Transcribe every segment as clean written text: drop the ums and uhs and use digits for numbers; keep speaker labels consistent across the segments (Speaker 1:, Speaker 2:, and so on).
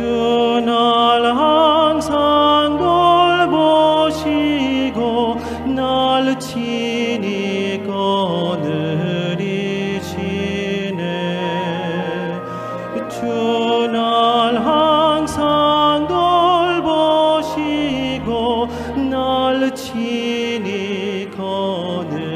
Speaker 1: 주 날 항상 돌보시고 날 친히 거느리시네. 주 날 항상 돌보시고 날 친히 거느리시네.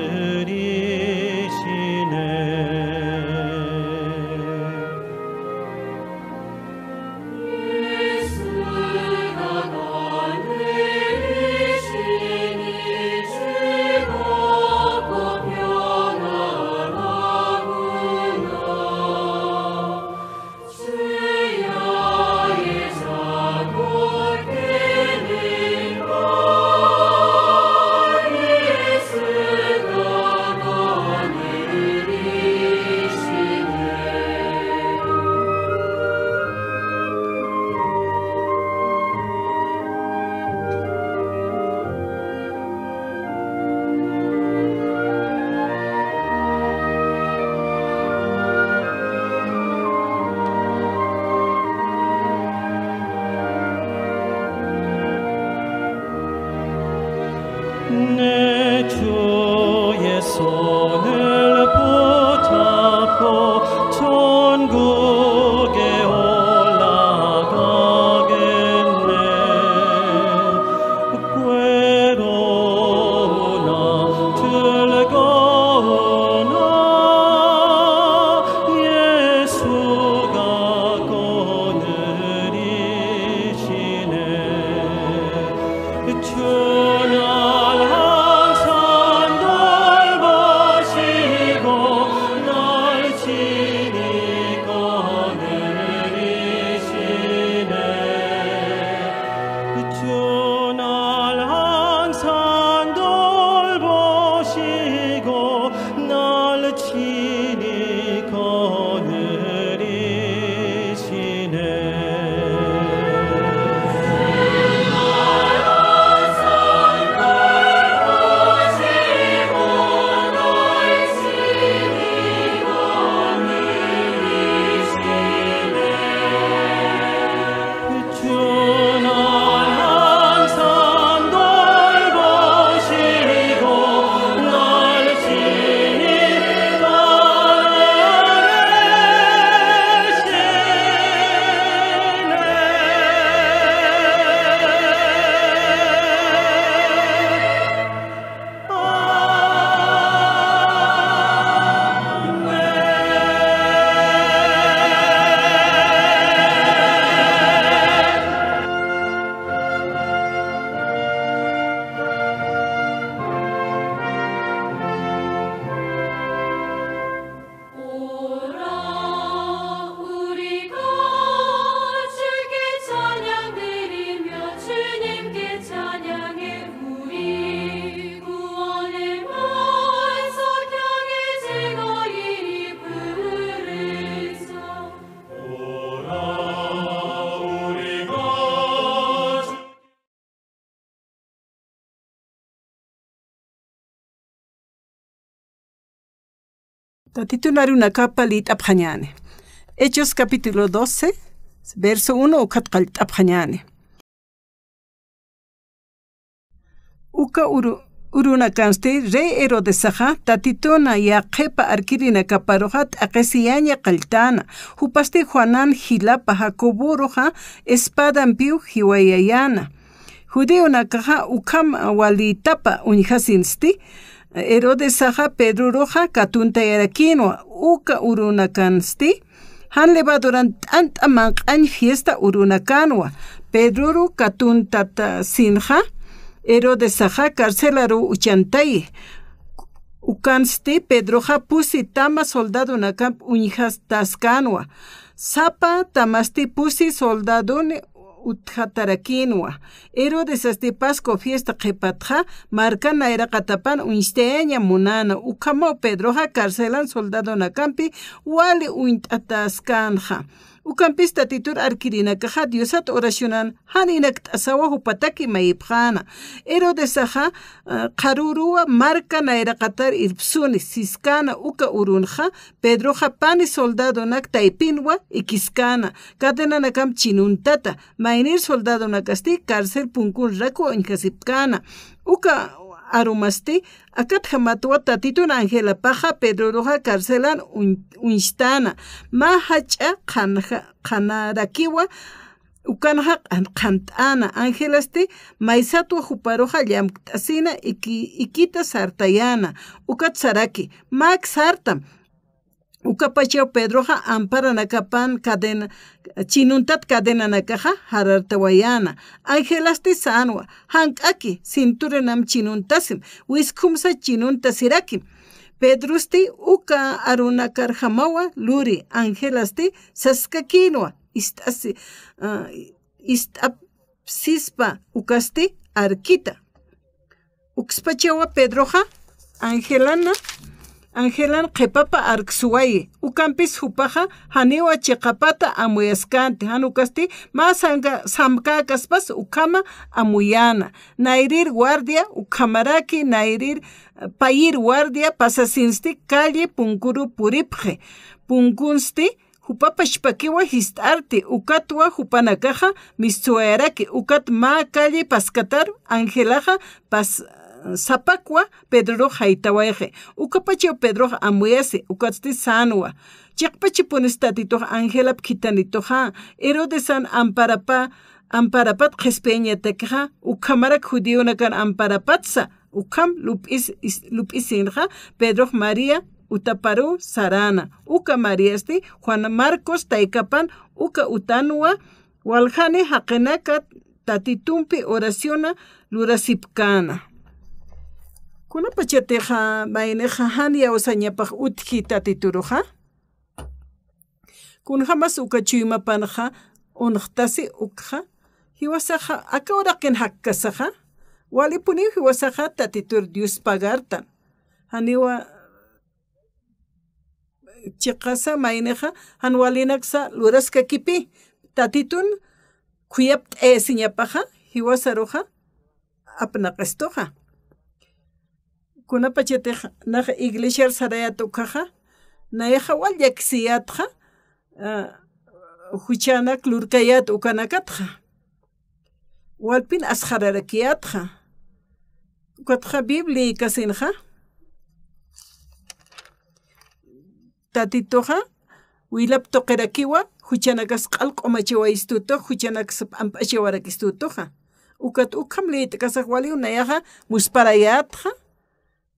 Speaker 1: 내 주의 손을 붙잡고 천국에 올라가겠네. 괴로우나 즐거우나 예수가 거느리시네. 주
Speaker 2: titular una capa lit abhañane. Hechos capítulo 12, verso 1 o katqalt abhañane. Uka uruna kanste rey Herodesaja tatitona ya qepa arkirina kaparohat aqesiyaña qaltana hupaste Juanan hilapa Jacobo roja espadan piu hiwayayana. Judeo nakaja ukam walitapa unjasinsti Herodesaja Pedro roja katunta yarakinwa uka uruna kansti han leva durante antamanqan fiesta uruna kanwa Pedro katunta sinja Herodesaja carcelaro uchantay ukansti Pedroja pusi tama soldado nakam unijas taskanwa sapa tamasti pusi soldadone utjatarakinwa Herodes asti Pasco fiesta qepatja marcana era katapan unsteña munana ukamo Pedroja carcelan soldado nakampi wali uintatascanja Ukampis tatitur arkirinakaja Diosat oracionan haninakt asawa hupataki maipjana. Herodesaja karurua marca nairakatar irpsuni siskana uka urunja Pedroja pani soldado nak taipinwa ikiskana. Katena nakam chinuntata mainir soldado nakasti cárcel punkun raku inkasipkana. Uka arumasti akat hamatwa tatitun Angela paja Pedro roja carcelan unstana ma hacha khanarakiwa ukanja khantana Angelasti maisatwa juparoja llamtasina ikita sartayana ukat saraki mak sartam Ukapacheo Pedroja ampara nakapan cadena chinuntat cadena nakaja harartawayana Angelasti sanwa hankaki cinturenam chinuntasim wiskumsa chinuntasirakim Pedrusti uka arunakar hamawa luri Angelasti saskakinwa istapsispa ukasti arkita Ukspachewa Pedroja Angelan qepapa arksuwaye ukampis hupaja haniwa chiqapata amuyaskante hanukasti masanga samkakaspas ukama amuyana nairir guardia ukamaraki nairir payir guardia pasasinsti calle punkuru puripje punkunsti hupapa shpakiwa histarti ukatwa hupanakaja mistueraki ukat ma calle paskatar Angelaja sapakwa Pedro haitawaje ukapachio Pedro amuyase ukatsti sanwa chiqpachi ponistatito Angela pkitanitoja Herodesan amparapat qespeñatekja ukamarak judío nakan amparapatsa ukam lupisinja Pedro María utaparu sarana uka Mariasti Juan Marcos taikapan uka utanwa waljane haqenaka tatitumpi oraciona lurasipkana Kuna pachateja maineja hania osañapaj utji tatituruja. Kun jamas ukachuyma panja unhtasi ukja. Hiwasaja akahora ken hakkasaja. Walipuni hiwasaja tatitur Dios pagartan. Haniwa chiqasa maineja hanwalinaksa luraska kipi. Tatitun kuyapt siñapaja hiwasaroja apnaqestoja. Kuna pachateja naja iglesia sarayatukaja naeja wal yaksiyatja huchanak lurkayat ukanakatja walpin asjararakiatja ukatja biblia kasinja tatitoja wilap toqerakiwa huchanakas qalq'umachiwa istuto huchanakas amp'achiwarak istutoja ukat ukhamlit kasaj wali unayaja musparayatja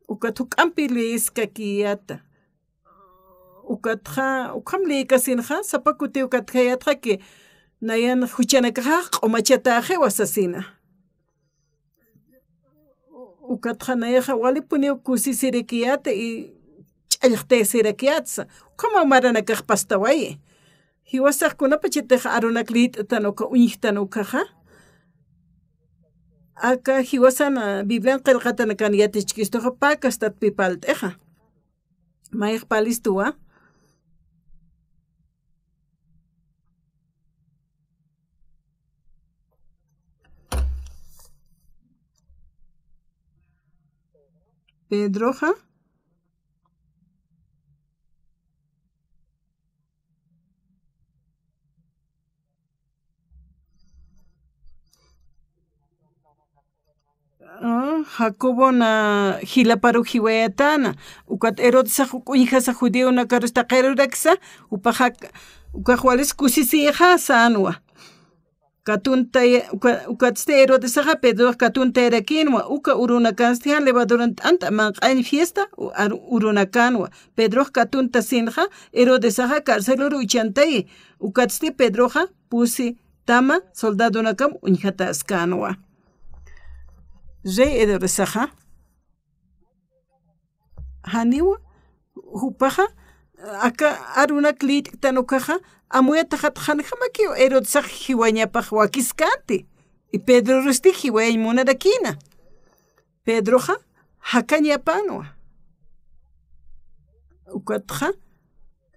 Speaker 2: ukat hukampi liskakiyata ukatja ukhamli kasinja sapakuti ukatkayatja que nayan huchanakaja q'umachataje wasasina ukatja nayaja walipuni kusisirikiyata y ch'allqtesirikiyatsa ukama maranakaj pastawaye hiwasaqkunapa chitaja arunaklit uka uñijtanukaja Aka hiwasana Biblia qilqatana kan yatichkistoja pakastat pipalteja. Maig palistua. Pedroja. Jacobo na hilaparu hiwayatana ukat Herodes hija judío na karustaqero raksa ukajwales kusisiha sanwa katunta ukat Herodes Pedro katunta erakinwa uka urunakanstihan levadurant anta manqain fiesta urunakanwa Pedro katunta sinja Herodes karceluru uchantai ukat Pedro pusi tama soldado nakam unjata askanwa Rey Herodesaja Haniwa Hupaja Aka Aruna Klit Tanukaja Amuetahat Hanjamakio Herodesaj Hiwañapaj Wakiskante y Pedro Rusti Hiwañ Monadakina Pedroja Hakañapanwa Ukatja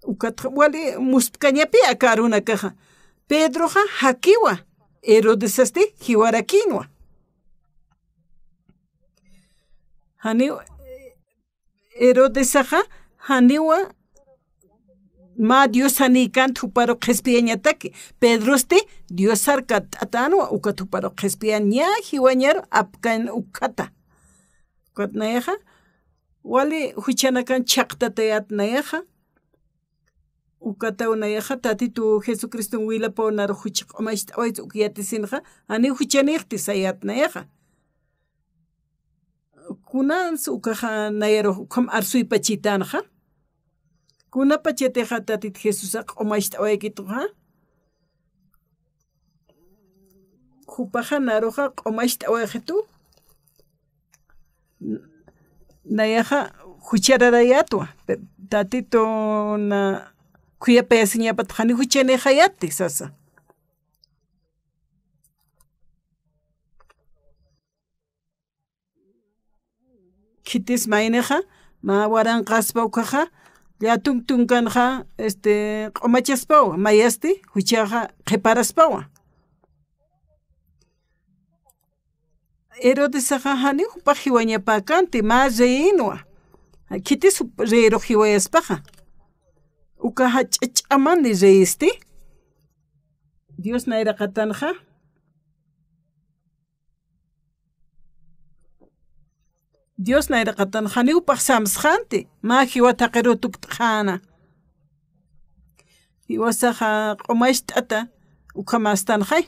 Speaker 2: ukat wali muspkañapi akaruna kaja Pedroja hakiwa Herodesasti hiwarakinwa hani Herodesaja haniwa ma Dios anikan tuparo qespiañataki Pedrosti Dios sarkat atanwa uka tuparo qespiaña hiwañar apkan ukata katnayaja wali huchanakan chaqtatayat nayaja ukata unayaja tatitu Jesucristo wila ponar huchaq omaist oit ukiyatisinja ani huchanirti sayat nayaja kunan ukaja nayaro kam arsui pachitanja kuna pacheteja tatit Jesús omaist oikituja hupaja naroja omaist oijetu nayaja huchararayatwa tatito na kuya pesinya patjani huchene hayati sasa kitis maineja ma waran qaspa ukaja ya tunkanja qomachaspawa mayasti huchaja qeparaspawa Herodesaja hani hupa hiwañapakanti ma reinwa kitis reiro hiwayaspaja ukaja ch'ach'amani reisti Dios nayraqatanja Dios nayraqatanja hani upaq samsqanti ma hiwataqiro tuktqana hiwasaja q'umasht'ata ukamastanjay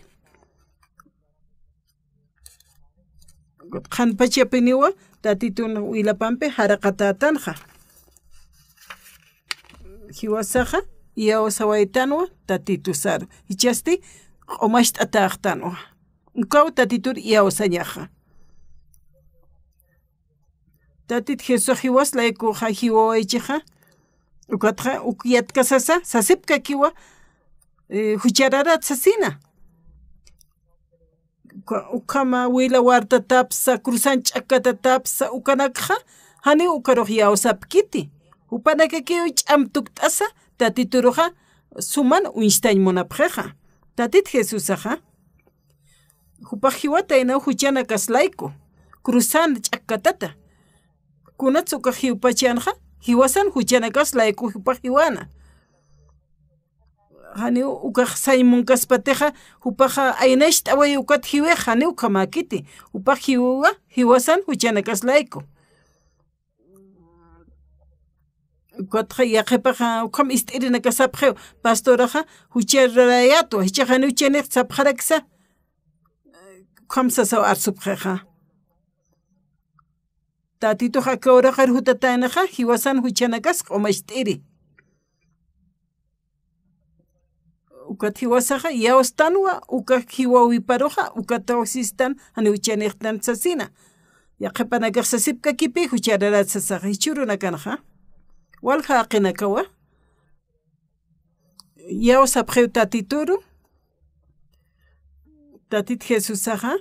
Speaker 2: qanpachapiniwa tatitun wilapampi haraqatatanja hiwasaja yawasawaytanwa tatitu saro ichasti q'umasht'ataqtanwa ukaw tatitur yawasañaja tatit Jesús hiwas laykuja hiwawaychija ukatja ukyatkasasa sasipka kiwa huchararat sasina ukama wila warta tapsa cruzan ch'akata tapsa ukanakja hani ukaruj yawsapkiti upanaka kiwi ch'amtukt'asa tatituruja suman uinshtañ munapjeja tatit Jesusaja upaq hiwata ina huchana kaslayku cruzan ch'akatata kunatsu uka hiwpachanja hiwasan huchana kaslayku upaq hiwana hani ukaq saymunkaspatiqa upaqa aynash t'away ukat hiweq hani ukamakiti upaq hiwa hiwasan huchana kaslayku ukatqa yaqipaqa ukam ist'irina kasapqew pastoraqa hucharayatwa hichaq hani huchaniq sapqaraksa ukam sasaw arsupqeqa tatituqa kawraqar hutataynaqa hiwasan huchana kasqa umasht'iri ukat hiwasaja yawastanwa ukak hiwawiparuja ukatawsistan hani huchaniqtan sasina yaqapanakaq sasipka kipi huchararat sasaqa hichuruna kanaja walja aqinakawa yawasapqew tatituru tatit Jesusaja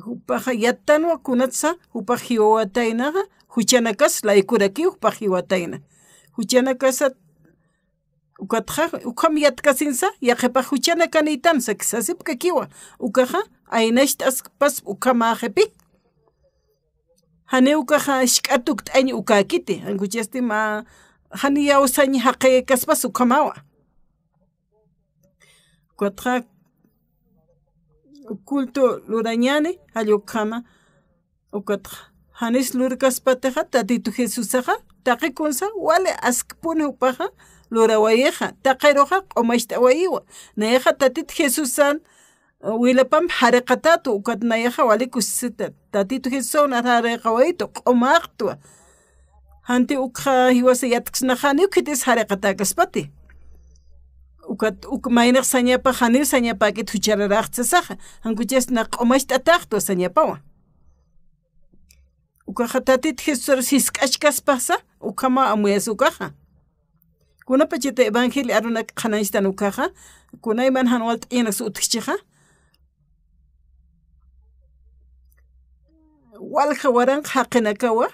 Speaker 2: upaja yatanwa kunatsa upaq hiwawataynaqa huchanakas laykuraki upaq hiwatayna huchanakasa ukatja ukam yatkasinsa yaqipaq huchana kanitansa sasipka kiwa ukaja aynashtas ukamajepi hani ukaja shk'atukt'añ ukakiti ankuchasti ma hani yawsañ haqe kaspas ukamawa ukatja culto lurañani allukama ukatja hanis lurkaspateja tatitu Jesusaja taqikunsa wale askpuni upaja lurawayeja taqeroja q'umashtawayiwa nayeja tatit Jesusan wilapam hariqatatu ukatnayeja walikusita tatitu Jesusan hariqawaytu q'umaqtwa hanti ukja hiwasa yatkasnajani ukitis hariqatakaspati maynaq sañapa hanir sañapakit huchararaqtsasaja hankuchasna q'umasht'ataqtwa sañapawan ukaja tatit Jesús hisk'achkaspasa ukama amuyas ukaja kunapa chita evangelio aruna qhanayshtan ukaja kunayman hanwal t'ina su'tikchija walja waranqa haqinakawa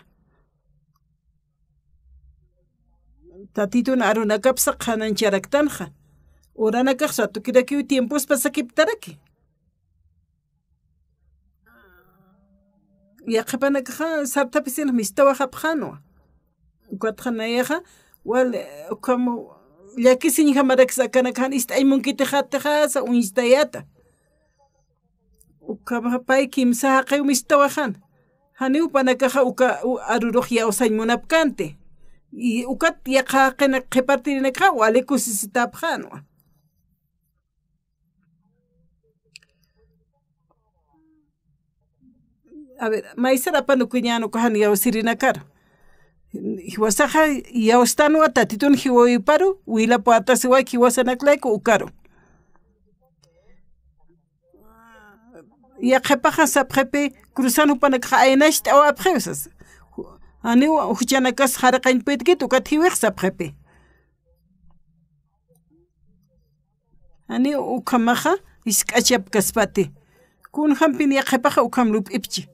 Speaker 2: tatitun arunakapsa qanancharaktanqa uranakaq satukirakiw tiempos pasakiptaraki yaqapanakaqa sartapisina mistawaqapqanwa ukatqanayaqa wal como llakisiñqa marakisakanakan ist'aymunkitijatijasa uñistayata ukamaqa pay kimsa haqay mistawaqan hani upanakaqa uka aruruq yawsañmunapkante y ukat yaqaqina qhipartirinakaqa walikusisitapqanwa a ver maysarapanukuñanuka hani yawsirinakar hiwasaqa yawstanwa tatitun hiwawiparu wilapu atasiwa hiwasanaklayku ukaru yaqepaqa sapqepi cruzan upanakaqa aynashta awapqewsas ani huchanakas haraqañpuytkitu ukat hiwiq sapqepi ani ukamaqa isk'achapkaspati kunhanpin yaqepaqa ukam lup'ipchi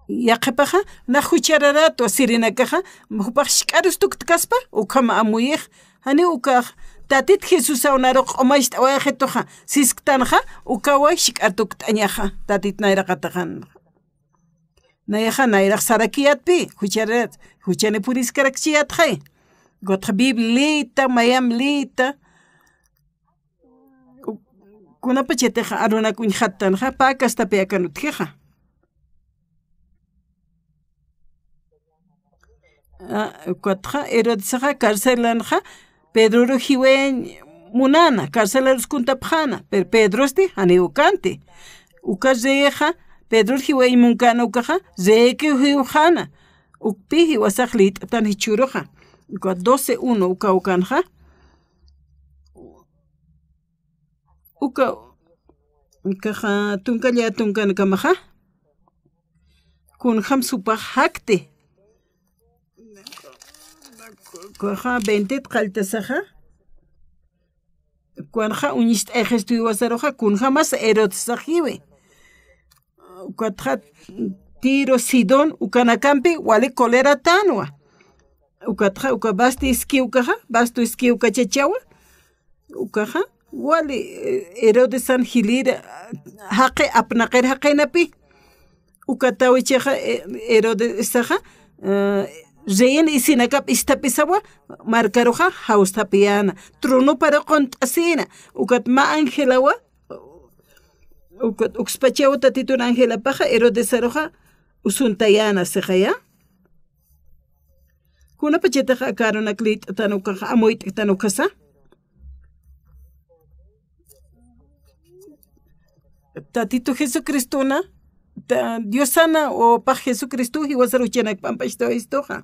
Speaker 2: yaqepaqa na huchararato sirinakaqa hupaq shk'arus tuktkaspa ukama amuyiq hani ukaq tatit Jesus awnaruq q'umayshta awayqituqa sisktanqa ukaway shk'artukt'añaqa tatit nayraqataqan nayaqa nayraq sarakiyatpi huchararat huchani puriskaraqchiyatqay gotqa biblita mayam lita kunapa chaytiqa arunakuñ hattanqa pakastapi yakanutkiqa ukatqa Herodesqa carcelanqa Pedro hiwen munana carcelaruskuntapqana pero Pedrosti hani ukanti ukazeqa Pedro hiwen munkana ukaqa zeki hiwjana ukpi hiwasaq lit'atan hichuruqa uka 12:1 uka ukanqa ukaqa tunkalla tunkanakamaqa kunham supaq hakti kuaja 20 qaltasaja kuanja uñist ejestu iwasaroja kunja mas erotsajiwe kuatja Tiro Sidón ukanakampi wali kolera tanwa ukatja ukabasti iskiukaja basto iskiukachachawa ukaja wali Herodesan hilir haqe apnaqer haqenapi ukatawicheja Herodesaja Zein isinakap istapisawa markaruja haustapiana trono para contasina ukat ma angelawa ukat ukspachawa tatitun angela paja Herodesaroja usuntayana sejaya kuna pachetaja karunaklit tanukaja amoit tanukasa tatito Jesucristuna Dios sana o pa Jesucristo hiwasaruchanak pampashto istoja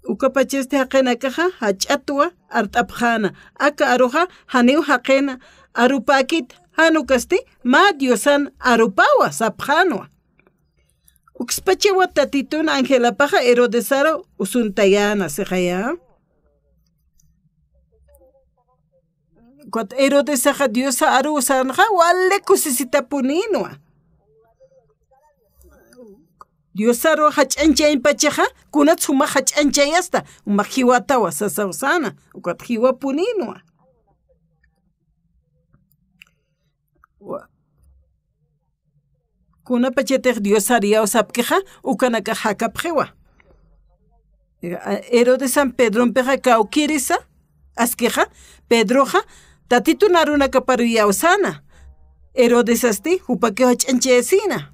Speaker 2: ukapacheste haqena kaja hach'atwa art'apjana aka aruja haniw haqena arupakit hanukasti ma Diosan arupawa sapjanwa ukspachewa tatitun Angela paja Herodesaro usuntayana sejaya Cuando Herodesaja Diosa arusanja wale kusisitapuninwa. Diosaro hach'anchayn pachaja kunat suma hach'anchayasta umajiwatawa sasausana ukat jiwapuninwa. Kuna pachetek Diosaria usapkeja ukanaka hakapjewa. Herodesan Pedron peja kaukirisa askeja Pedroja Tatito naruna kaparu yausana. Herodesasti hupake hach'anchayasina.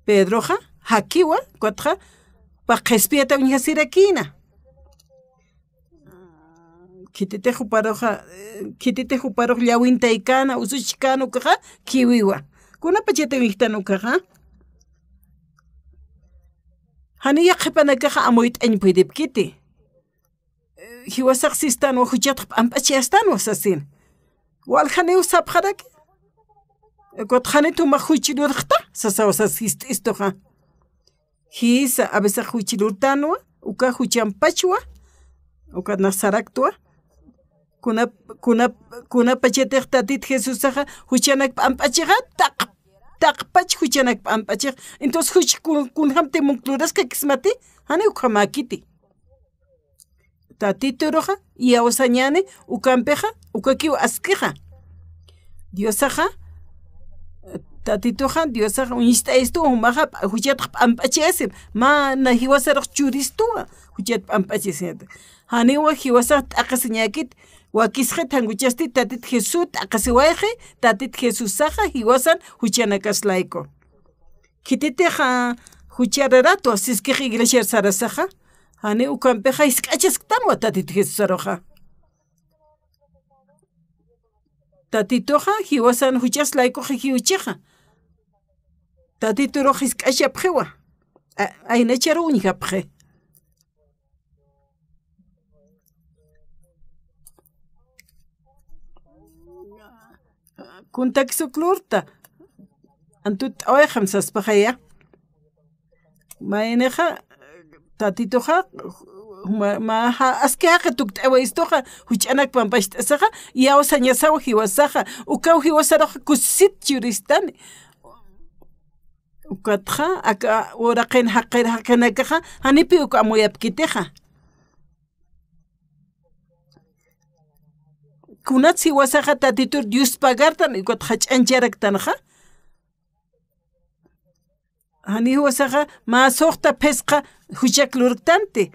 Speaker 2: Pedroja hakiwa kwatja paqespiata uñhasirakina. Kitite huparoja llawintaykana usuchikano kaja kiwiwa. Kuna pachete uñhtanu kaja. Hani yaqhipanakaja amoyt añpuydipkiti. Hiwasaq sistano huchatq ampachiyastano sasin. Walhani usapjaraki. Kotjani tuma huchilurqta sasawsas istoja. Hisa abesa huchilurtanwa uka huchampachwa uka nasaraktua. kuna pachetej tatit Jesús aja huchanak pampacheja taqpach huchanak pampachej entonces huch kun hamte munkluras que kismati hani ukhamakiti tatito roja y ausañane ukampeja ukakiu askeja Dios aja tatitoja Dios aja unista esto umaja huchat pampachesem ma na hiwasaraj churisto huchat pampachesem hani wa hiwasat akaseñakit wakisje tanguchasti tatit Jesús akasiwaje tatit Jesús saja hiwasan huchanakas laiko kititeja huchararato siske iglesia sarasaja hani ukampeja iskachastan wa tatit Jesús saroja tatitoja hiwasan huchas laiko hiucheja tatituro iskachapjewa ayna charo unjapje kuntaksukluurta antut awayjam saspajaya mayneja tatitoja ma askeaqa tukt'awaystoqa huch'anak pampaxt'asaqa yawsañasawa hiwasaqa ukaw hiwasaraqa kusit churistani ukatja aka uraqin haqinakaqa hanipi uka amuyapkiteja kunatsi wasaqa tatitur Dios pagartan ikot hach'ancharaktanqa hani wasaqa ma soqta pesqa huchaklurtante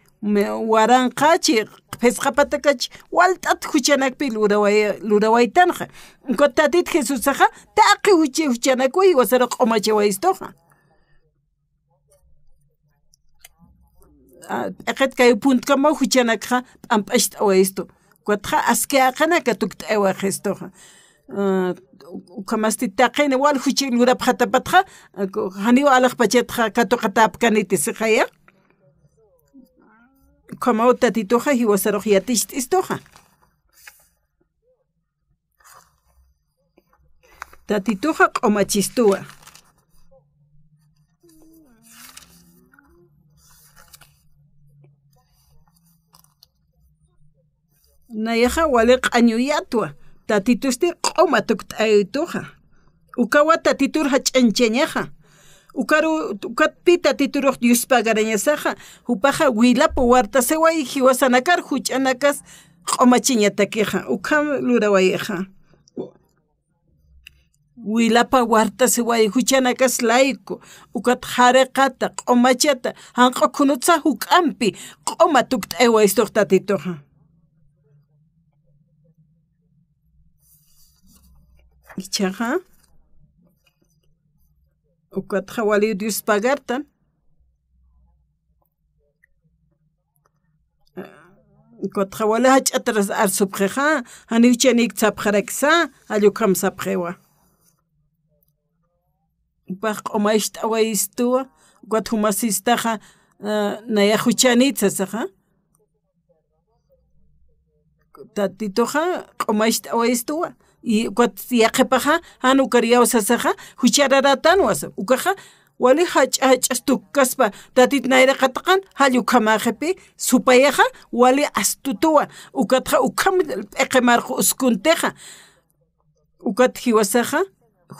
Speaker 2: waranqachi pesqa patakachi walt'at huchanakpi lurawaytanqa ikot tatit Jesusaqa taqi huchanakuy wasara q'umachawaystoqa eqet kay puntkama huchanakqa p'amp'axt'awaysto Cuatja askeaqana katuktaewa gestoja. Ukamasti taqene wal huchi lurap hatapatja haniwa alaq pachetja katoqatapkaniti sijaya. Kamau tatitoja hiwasaroj yatixtistoja. Tatitoja q'umachistua. Nayaja wale q'añuyatwa tatitusti q'uma tukt'aytuja ukawa tatitur hach'anchañaja ukatpi tatituroj Dios pagarañasaja upaja wilapa wartaseway hiwasanakar huch'anakas q'umachiñatakeja ukam lurawayeja wilapa wartaseway huchanakas laiko ukat hareqata q'umachata hanqa kunutsa huk'ampi q'uma tukt'aywaystoq tatitoja Ichaja ukatja wali Dios pagartan ukatja wali hach'atras arsupjeja hani uchanik tzapjaraksa allukam sapjewa upaj q'umaxt'awaystuwa ukat humasistaja nayaj uchanitzasaja tatitoja q'umaxt'awaystuwa y cuatiaquepaja hanu cariawsasaja huchararatanwas ukaja wali hach'astukaspa tatit nayraqataqan hallukamajepi supayaja wali astutuwa ukatja ukam eqemarqa uskunteja ukat hiwasaja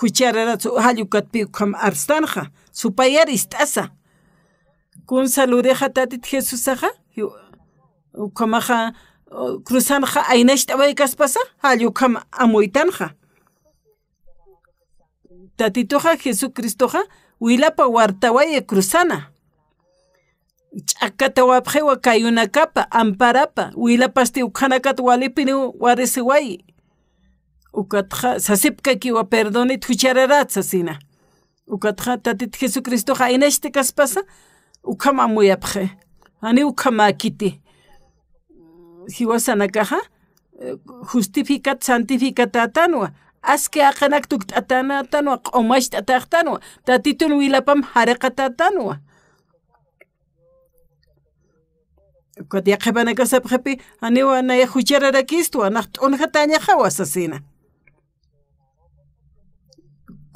Speaker 2: huchararatsu hallukatpi ukam arstanja supayar ist'asa kun saludeja tatit Jesusaja ukamaja cruzanja aynasht'away kaspasa hallukam amuytanja tatitoja Jesucristoja wilapa wartawaya cruzana ch'akata wapjewa kayunakapa amparapa wilapasti ukhanakata walipini warisiway ukatja sasipka kiwa perdonit huchararatsa sina ukatja tatit Jesucristoja aynashti kaspasa ukam amuyapje ani ukamakiti hiwasanakaja justificat santificatatanwa aske aqanak tukt'atanatanwa q'umaxt'ataqtanwa tatitun wilapam hareqatatanwa katiaqepanakasapjepi aniwa naya huchararakistuwa naq t'unjatañaja wasasina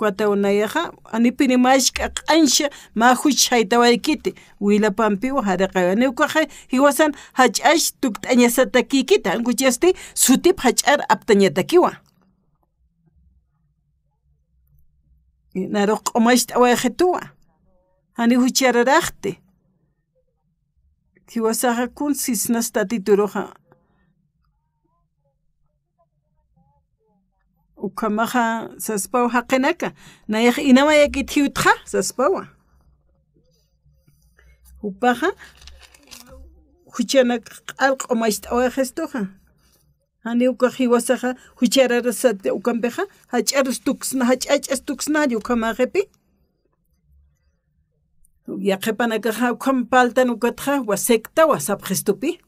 Speaker 2: Cuataunayja, anipinimashka ansha mahuch haitawaykiti, Huilapampiwa haraqaqa. Ñuqaqa hiwasan hach'ash tukt'añasatakikita, ankuchasti sutip hach'ar aptañatakiwa. Naruq q'umashta awayqituwa, hani huchararaqti. Hiwasaqa kunsis nastatituruqa. Ukamaja saspawa haqinaka, nayaq inamayakit hiutqa saspawa. Upaja huchanak q'umashta awayqistuqa. Hani ukaq hiwasaqa huchararasata ukampiqa hach'arus tuksna hach'ach'as tuksna ukamaqepi. Yaqipanakaqa ukam paltan ukatqa wasektawa sapqistupi.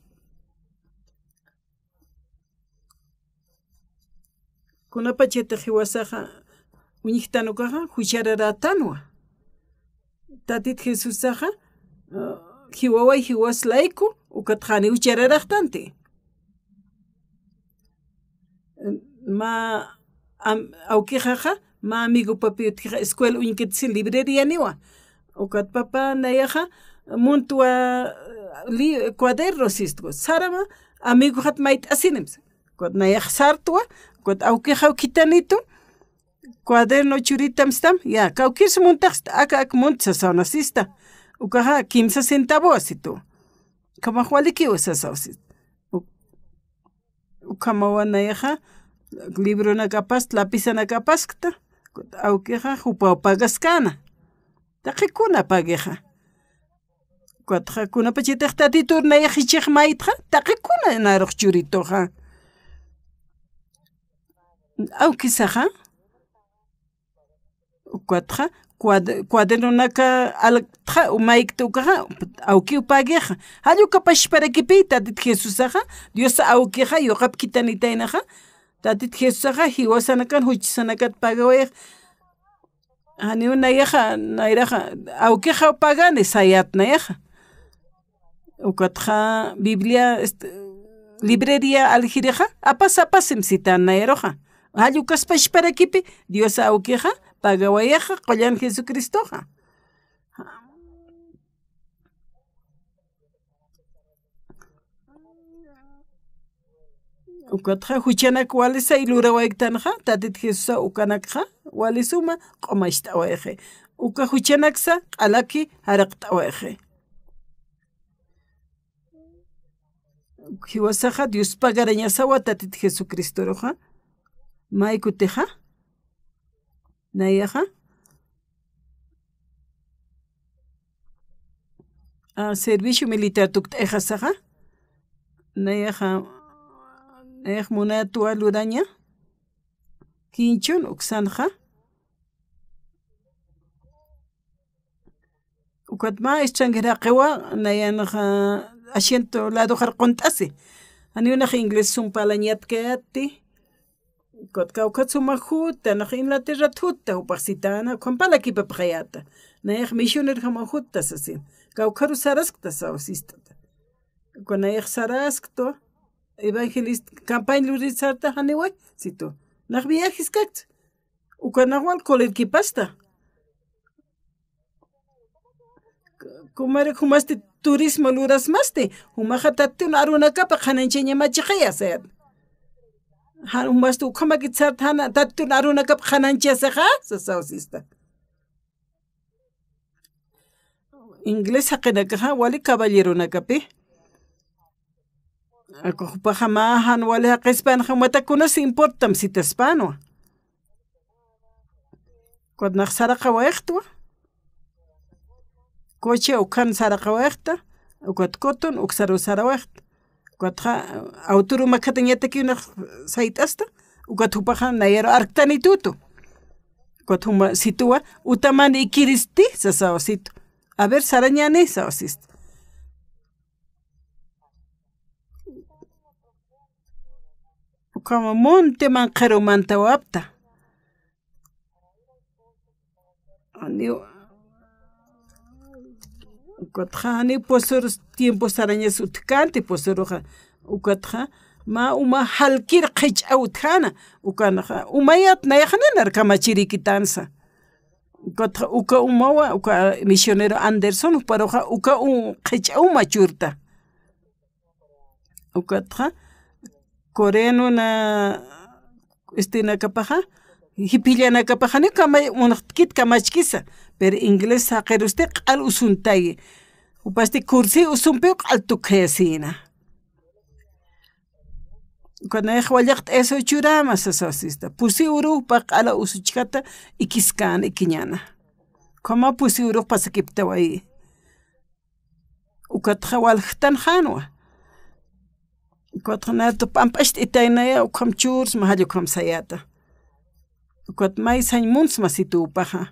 Speaker 2: Kunapachita hiwasaqa uñiqtanukaqa huchararatanwa. Tatit Jesusaqa hiwaway hiwaslayku ukatqani huchararaqtanti. Ma awkiqaqa ma amigo papi utqiqa escuela uñiqtisin librería niwa. Ukat papa nayaqa muntua cuadernos isto. Sarama amigo hat mait asinems. Kot nayaq sartua Kot awkiqa ukitanito cuaderno churitamstam ya kawkis muntaqsta aka muntsa saunasista ukaqa 15 centavos itu kama waliki usasausit ukamawanayqa libro na kapas lapisa na kapaskta awkiqa hupa pagaskana taqikuna pagiqa kotqa kuna pachitaqta titurna yaqichiq maytqa taqikuna naruq churitoqa awkisaqa ukatqa cuadernonaka alqa umaykta ukaqa awki upagiqa hallu kapashparakipi tatit Jesusaqa Dios awkiqa yuqap kitanitaynaqa tatit Jesusaqa hiwasanakan huchisanakat pagawayq hani unayaqa nayraqa awkiqa upagani sayatnayaqa ukatqa Biblia librería aljiriqa apasim sitanayroqa hallu kaspashparakipi Dios awkiqa pagawayaqa qollan Jesucristoqa. Ukatqa huchanak walisa ilurawayktanaqa tatit Jesusa ukanakqa walisuma q'umashta awayqi. Uka huchanaksa q'alaki haraqta awayqi. Hiwasaqa Dios pagarañasawa tatit Jesucristoruqa maykutiqa nayaqa servicio militar tukt'ayqasaqa nayaqa munatuwa luraña kinchun uksanqa ukatma extranjeraqiwa nayanaqa asiento lado harqont'asi hani unaq inglés sumpalañatkayati kotka ukatsuma huta naq Inglaterra huta upaqsitana kumpala kipapaqayata nayaq misioner hama huta sasin kawkaru saraskta sawsistata kunayaq saraskto evangelista campaña lurisarta haniway sito naq viajes kakt ukanawal kolerkipasta kumare humaste turismo lurasmaste humaqa tatuna arunakapa qananchaña machiqaya sayat humaste ukhamakitsart hana tatuna arunakapa qananchasaqa sasawsista inglés haqinakaqa wali caballeronakapi akupaqa mahan wali haqispanqa matakunas importam sitaspanwa kodnaq saraqa wayqtwa coche ukan saraqawayqta ukat cotton uksaru sarawayqta ukatqa autoru makatañataki unaq sayt'asta ukat hupaqa nayaro arktani tutu ukat huma situwa utamani ikiristi sasawasitu a ver sarañani sawasista ukama monteman qhirumanta wapta ukatqa hani posor tiempo sarañas utkanti posoruqa ukatqa ma uma halkir qhich'a utkana ukanaqa umayat nayaqninar kamachirikitansa Kota uka umawa uka misionero Anderson paroja uka qhich'aw machurta. Ukatqa coreano na nakapaja hipillanakapajani munaqtkit kamachkisa pero inglés saqiruste q'al usuntay upasti kursi usunpi q'al tukayasina. Kanay wallaqt eso churama sasasista pusi urupa q'ala usuchkata ikiskan ikiñana kama pusi urup pasakiptaway ukatqa waljtan hanwa ukatqa nato pampasht itaynaya ukam churs mahallu kam sayata ukat may sañmuns masitupaja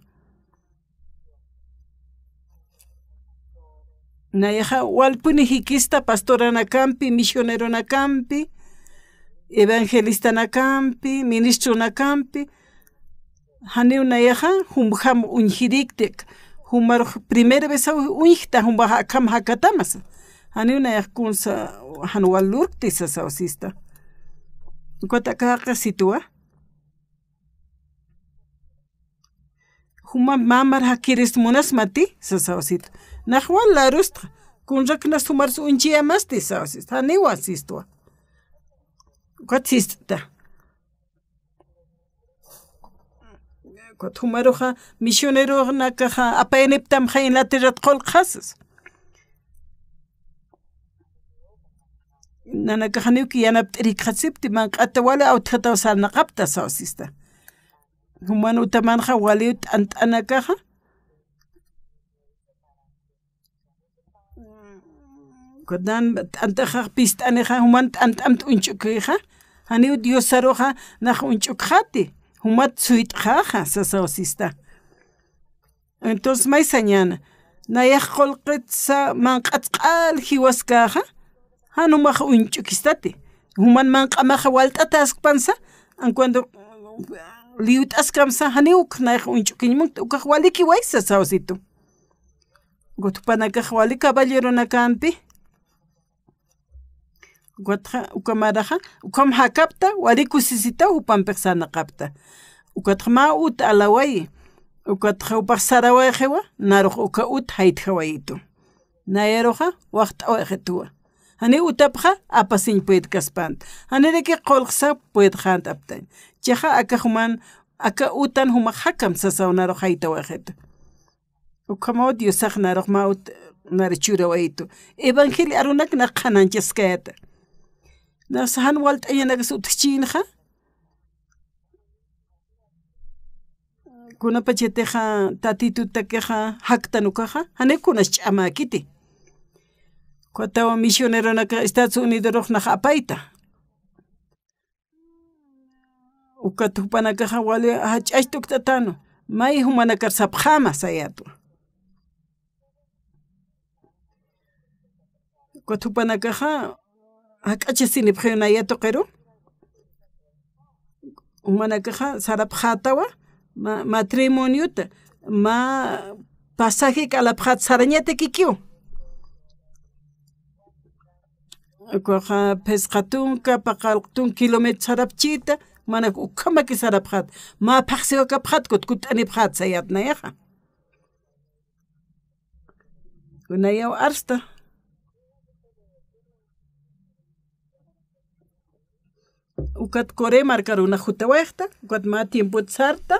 Speaker 2: nayaja walpuni hikista pastorana campi misionero na campi evangelista na campi ministro na campi haniu nayaja humbham unjiriktek humar primera vez unjta humbaja kam hakatamas haniu nayaj kunsa hanwalurti sasawsista ukataka situa huma mamar hakiris munas mati sasawsita najwal la rustra kun rakna sumars unchia masti sasawsita haniwa sistua Quatsista. Quat humaroja misionero na caja apaeneptam jain la terrat colcasas. Nana cajaniu ki yanap rikhatsipti man atawala autata sal na capta sausista. Humano tamanja waliut ant anakaja. Kodan antaja pist aneja humant ant unchukija. Haniu Dios saroja nach unchukhati humat suit jaja sasawsista. Entonces may sañana nayaj qolqitsa manqatqal hiwaskaja hanumaj unchukistati human manqamaja walt'atas pansa an cuando liut askamsa haniu nayaj unchukiñmuk ukaj waliki way sasawsito gotpanakaj wali caballero nakanpi Ukatja ukamaraja ukam hakapta warikusisita upampexana kapta ukatma ut alawai ukatja upasarawai jewa naruj uka ut haitjawaitu nayeroja waqt awejetua hani utapja apasin pued kaspant hani reke qolqsa pued khant aptan cheja akajuman aka utan huma hakam sasawnaro haitawajet ukama diosaj naruj maut narichurawaitu evangelio arunak na qananchaskayata Nasahan walt ayanagas utchinja. Kuna pacheteja tatitu takeja haktanukaja. Hane kuna chamakiti. Kwatawa misionero naka Estados Unidos na apaita. Ukatupanakaja wale hachashtuk tatano. Mai humanakar sapjama sayatu. Kwatupanakaja Hakachesini pjena yato qero umanakaja sarapjatawa matrimoniota ma pasaje kalapjat sarañate kikio koja pesqatunka paqalqtun kilometro sarapchita manak ukama ki sarapjat ma paqseo kapjat kutkutani pjat sayat nayaja unayaw arsta ukat kore marcaruna jutawekta ukat ma tiempo tsarta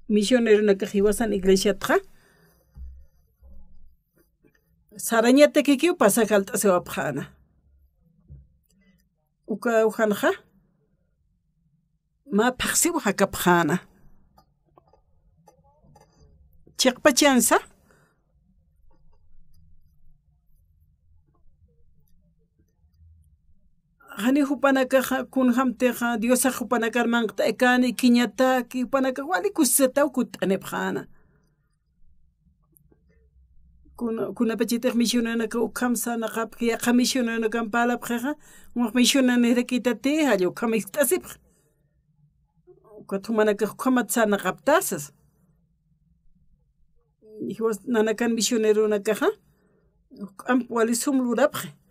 Speaker 2: misionero na kajiwasan iglesia tra sarañate kikiu pasakalta se wapjana uka ujanja ma paxi hakapjana chiqpa chansa Hani hupanaka kun hamteja Diosa hupanakar mangta ekani kiñata ki hupanaka wali kuseta ukutane bjana kuna pachite misionana ka ukamsa na kap ya kamisionana kampala bjeja un misionana rekitate hayo kamistasip kutumanaka kumatsa na kaptasas hijos nanakan misionero na kaja am wali sumlura bje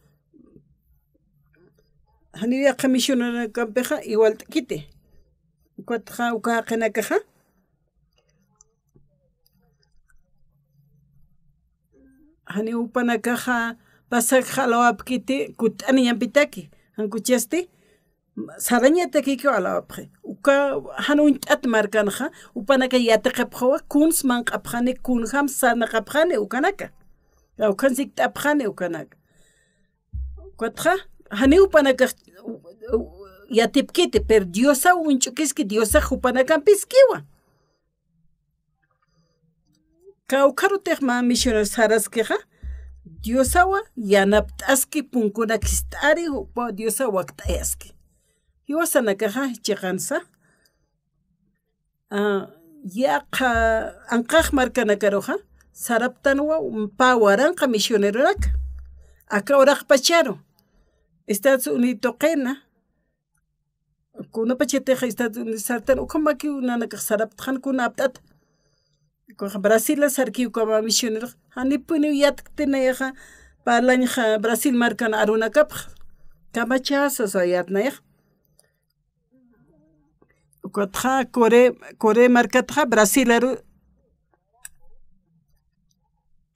Speaker 2: Hani ya kamisionana kampeja igual kite. Kuatja uka kenakaja. hani upanakaja pasak jalawapkiti kut aniyampitaki hankuchasti sarañata kiko alawapje uka hanunt'at markanja upanaka yataqapjawa kuns manq'apjani kunjam sanaqapjani ukanaka ukansik t'apjani ukanaka kuatja hani upanaka yatipkiti pero diosa unch'ukiski diosa upanakampiskiwa kawkarutejma misionero saraskeja diosawa yanapt'aski punkuna kist'ari upa diosa wakt'ayaski hiwasanakaja chiqansa yaqa anqaq markanakaroja saraptanwa pawaranqa misioneroraka akawraqpacharo Estados Unidos qena kunapachetej Estados Unidos sartan ukamaki unanakaq saraptjan kunapt'ata Brasil sarkiwkama misionero hanipuni yatktenayaja parlañja Brasil markana arunakapj kamachasas ayatnayaj ukatja Corea markatja Brasilaru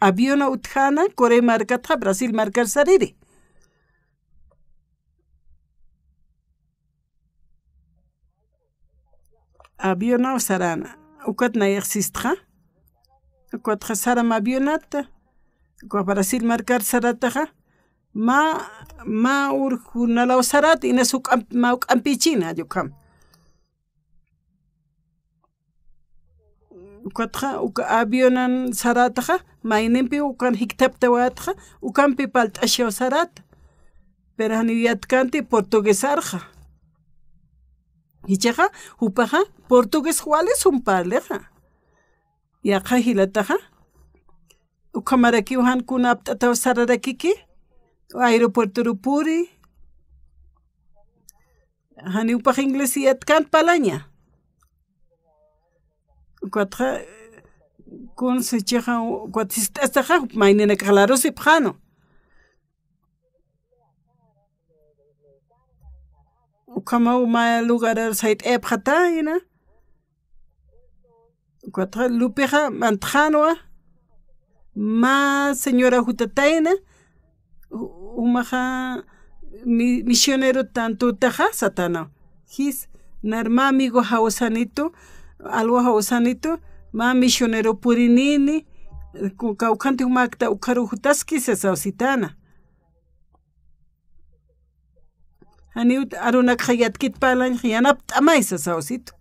Speaker 2: aviona utjana Corea markatja Brasil markar sariri aviona sarana ukatnayaj sistja Cuatro saram avionata, Brasil marcar sarataja, ma urjunala sarat y na suk mauk ampichina yukam. Cuatro avionan sarataja, ma inempi ukan hiktaptawatja, ukampi palt asho sarat, pero haniyat kanti portuguesarja. Hichaja, upaja, portugués juales un parleja. Yaqa hilataja ukamarakiwan kunapt'atawa sararakiki aeropuerto rupuri hani upaj inglesiyat kan palaña cuatja kun sechaja cuatistastaja maynina claro sipjano ukama uma lugar site epjata ina Cuatro lupeja mantjanoa ma señora jutataina umaja misionero tanto taja satana his narma amigo hausanito algo hausanito ma misionero purinini kaukanti umakta ukaru jutaski sesaucitana hani arunak hayatkit palan yanap amay sesaucito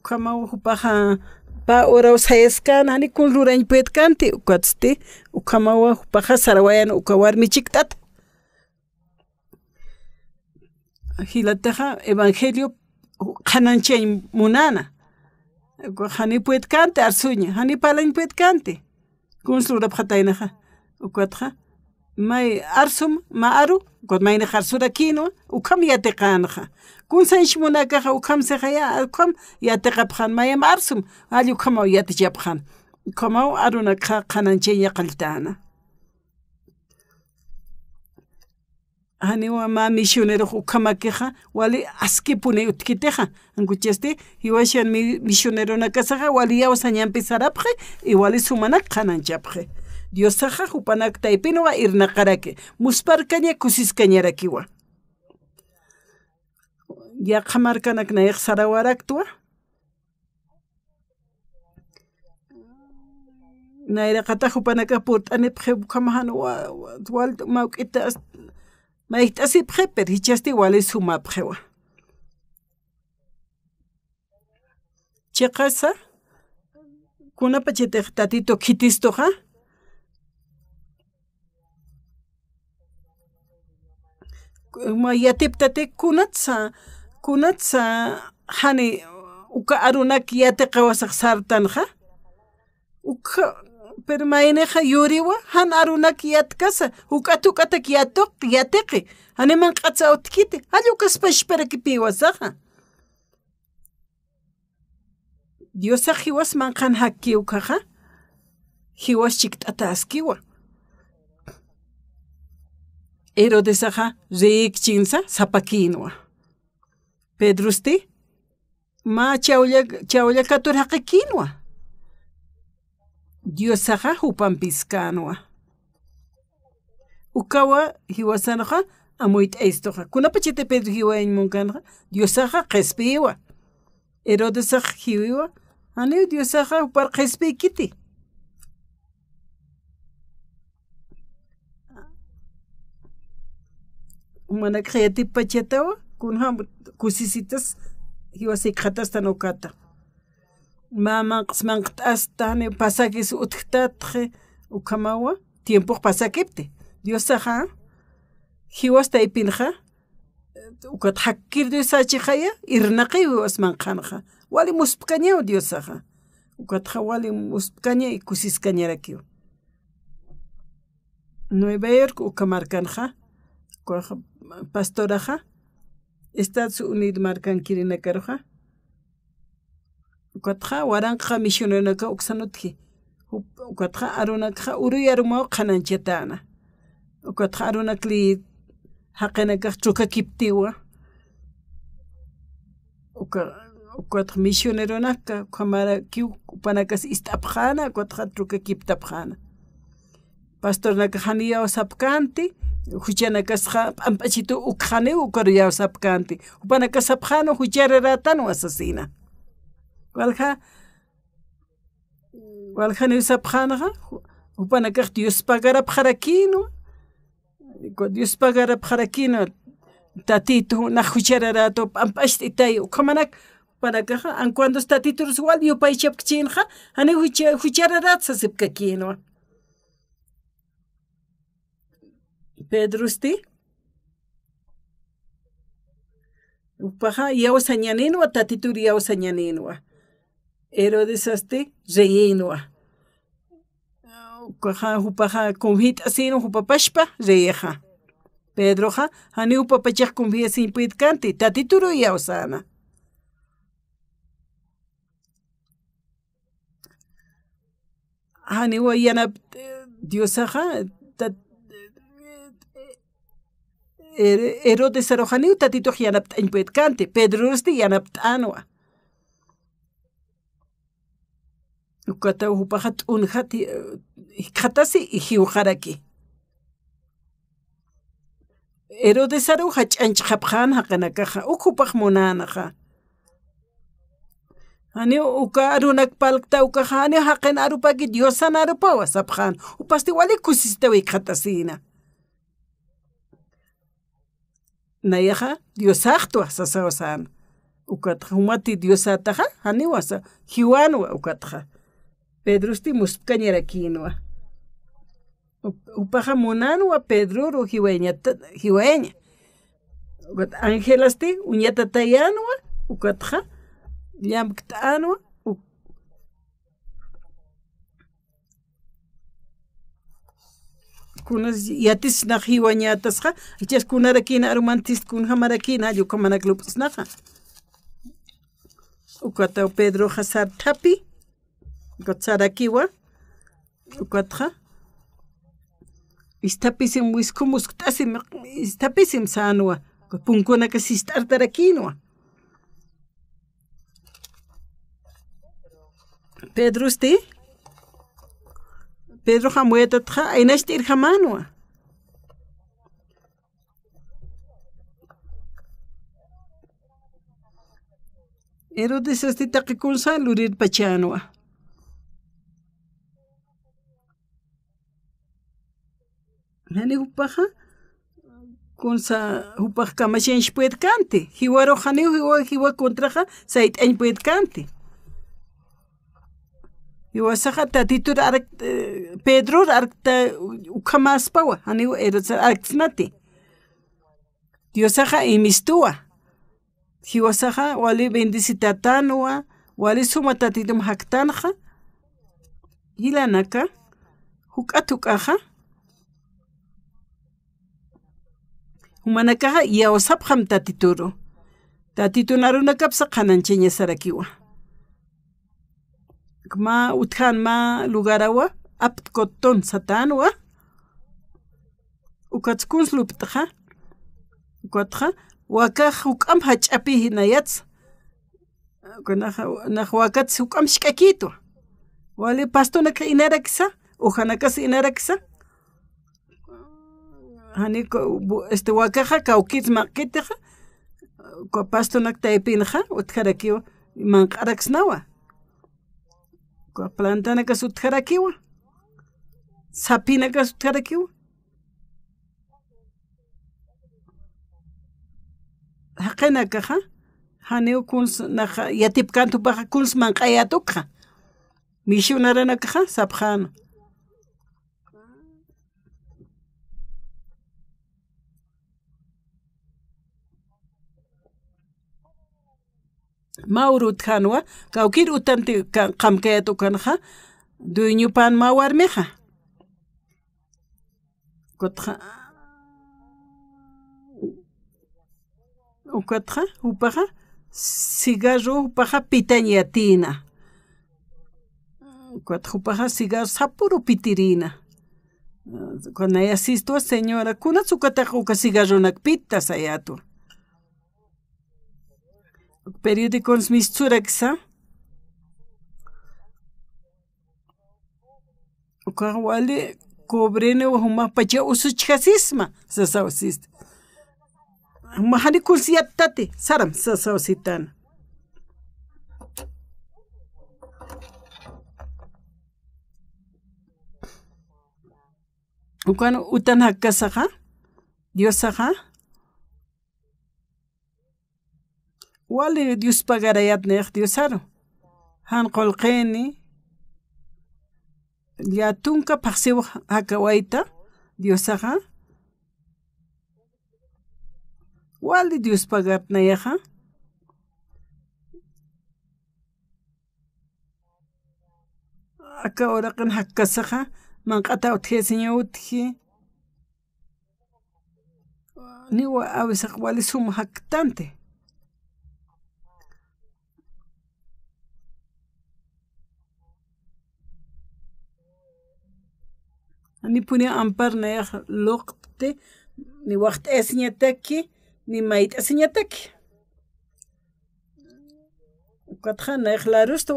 Speaker 2: kama upaja pa ora usayaskan hani kun lurañ petkanti ukatste ukama upaja sarawayan ukawar michiktat hilataja evangelio qananchay munana hani petkanti arsuña hani palañ petkanti kun lurap qataynaja ukatja may arsum ma aru god mayna kharsura kino ukam yateqanja kun sanshmunakaja ukam sejaya ukam yateqapjan mayam arsum ali ukam yatechapjan ukam aruna qananchay yaqaltana haniwa ma misionero ukamakeja wali askipune utkiteja ankucheste hiwashan misionero nakasaja wali yawasañampi sarapje igual sumana qananchapje Dios saja upanak taipinoa irnaqarake musparkaña kusiscañarakiwa ya qamarkanak nayaq sarawaraktua nayraqata upanaka purt'anipje ukamahan wal mawk'ita mayt'asipje pero hichasti wali sumapjewa chiqasa kunapachetej tatito khitistoja yatiptate kunatsa hani uka arunak yateqawasaq sartanja uka pero mayneja yuriwa han arunak yatkasa uk'atukatak yateqi haniman q'atsa utkiti allukas pashparakipiwasaqa Diosaq hiwasman qan hakkiwkaqa hiwas chikt'ata askiwa Herodesaja rikchinsa sapakinwa Pedrosti ma chawlla katur haqikinwa Diosaqa hupanpis kanwa ukawa hiwasanaqa amuy t'aystuqa kunapa chayta Pedro hiwañmunkanqa Diosaqa qhispiwa Herodesaq hiwiwa ani Diosaqa hupar qhispiykiti mana qhayatipa chatawa kunha kusisitas hiwasayqhatasta nukata mama qismanqt'asta ni pasakis utktatqi ukamawa tiempo pasakipti Diosaqa hiwasta ipinqa ukat hakkir Diosachiqaya irnaqi hiwasmanqanqa wali muspkañaw Diosaqa ukatqa wali muspkaña y kusiscañarakiw Nueva York ukamarkanqa pastoraqa Estados Unidos markankirina karuqa ukatqa waranqa misionero uksanutki ukatqa arunakqa uruyaruma qananchatana ukatqa arunakli haqinakaq chukakiptiwa ukatqa misioneronaka qamarakiw upanakas istapqana ukatqa chukakiptapqana pastornaka haniyaw sapkanti huchanakasqa p'amp'achito uqhani ukaruyaw sapkanti upanakasapqano huchararatan asasina waljani sapqanaqa upanakaq Dios pagarapqarakino tatito na huchararato p'amp'achta itay uqhamanak upanakaqa ancuandos tatitos wal yupaychapkchinqa hani huchararat sasipkakinwa Pedrosti upaqa yawsañaninwa tatituri yawsañaninwa Herodesasti reyinwa upaqa confitasino upapashpa reyeqa Pedroqa hani upapachaq confiasinpuyta kanti tatituru yawsana haniwa yanap Diosaqa Herodes arojaniw tatituq yanapt'añpuyta kanti Pedrosti yanapt'anwa ukata upaqa t'unjati qhatasi hiwqaraki Herodes aru hach'anchqapqan haqinakaqa ukupaq munanaqa hani uka arunak palqta ukaqa hani haqin arupaki Diosana arupawa sapqan upasti wali kusisitawi qhatasina nayaqa Diosaqtua sasawasana ukatqa humati Diosataqa hani wasa hiwanwa ukatqa Pedrosti muspkañarakinwa upaqa munanwa Pedroro hiwaña Angelasti uñata tayanwa ukatqa llamk't'anwa kunas yatis naq hiwañatasqa ichas kunarakina arumantis kunhamarakina lluqamanak lup'isnaqa ukata Pedroqa sarthapi sarakiwa ukatqa istapisim wiskumus t'asim istapisim sanwa punkunaka sist'artarakinwa Pedroqa muyatatqa aynashta irhamanwa Herodes taqikunsa lurirpachanwa hani upaqa kunsa upaq kamashanchipuyta kanti hiwaruq haniw hiwa kontraqa sayt'añpuyta kanti hiwasaqa tatitura Pedro arqta ukhamaspawa haniw Herodes arqsnati Diosaqa imistuwa hiwasaqa wali bendisitatanwa wali suma tatitum haqtanqa hilanaka huk'atuk'aqa humanakaqa yawsapqam tatituru tatitunarunakapsa qananchaña sarakiwa ma uthan ma lugarawa aptkoton satanwa ukatkuns luptaqa ukatqa waka huk'am hach'api hinayatz naj wakatz huk'am xk'akitwa wali pastonaka inaraksa ujanakas inaraksa hani wakaja kawkitz maqkitaja pastonak taipinaja utjarakiwa manq'araksnawa plantanakas utjarakiwa sapinakas utjarakiwa haqinakaja hani kuns naja yatipkantupaja kuns manq'ayatukja mishunaranakaja sapjano Mauro utjanwa kawkir utanti qamkayatukanja dueñupan mawarmeja kotja ukatja upaja cigarro upaja pitañatina ukatja upaja cigarro sapuro pitirina cuando hay asisto señora kuna tsukataja uka cigarro nakpita sayatua periódicos misturaksa ukawali cobrene huma pacha usuchkasisma sasawsist mahani kunsiyattati saram sasawsitan ukano utan hakkasaja diosaja wali Dios pagarayat nek Diosaro han qolqeni yatunka paqsiwa hakawaita Diosaja wali Dios pagat nayaja aka oraqan hakkasaja manqata utjeseña utji niwa awisaq wali suma haktante ni punia ampar nayaj loqte ni waqt esiñataki ni mayt esiñataki ukatja nayaj larusto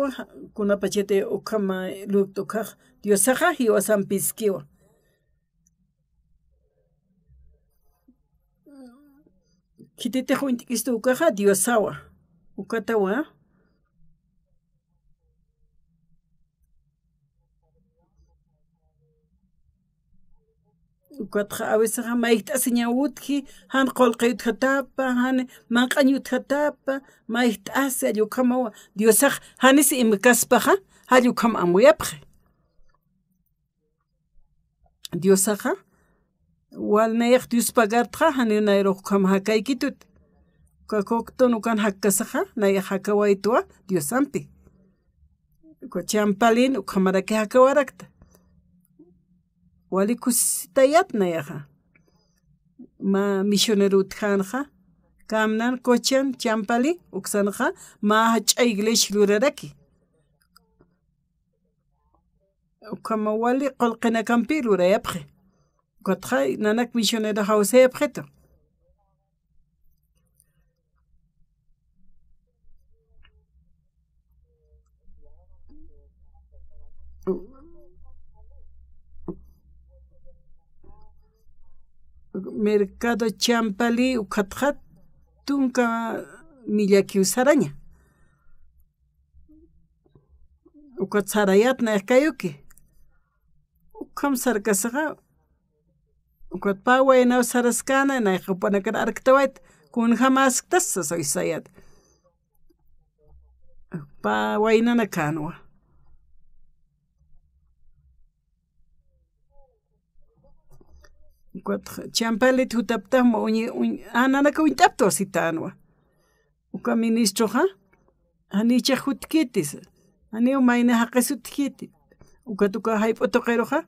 Speaker 2: kunapachete ukama luktukaj Diosaja hiwasan piskiwa kitete juintikistu ukaja Diosawa ukatawa ukatja awisaja mayt asiñawutji han qolqayut hatapa han manqañut hatapa mayt asi allukamawa Diosaj hanis imkaspaja allukam amuyapje Diosaja wal nayaq Dios pagartja hani nayruq kam hakaykitut kakokton ukan hakkasaja nayaq hakawaytua Diosampi champalin ukamaraki hakawarakta wali kusitayat nayaja ma misionero tjanja kamnan kochan champali uksanja ma hacha iglesia luraraki ukama wali qolqina kampi lurayapje kotja nanak misionero hausayapjeto mercado champali ukatjat tunka millaki usaraña ukat sarayat na kayuki ukam sarkasaga ukat paway na saraskana na kapanakar arktawait kun hamas tassa soy sayat paway na kanwa champali tutapta ananaka wintapto sitanwa uka ministro ha ani chahutkitis ani umayna haqasutkiti uka tuka haypotoqero ha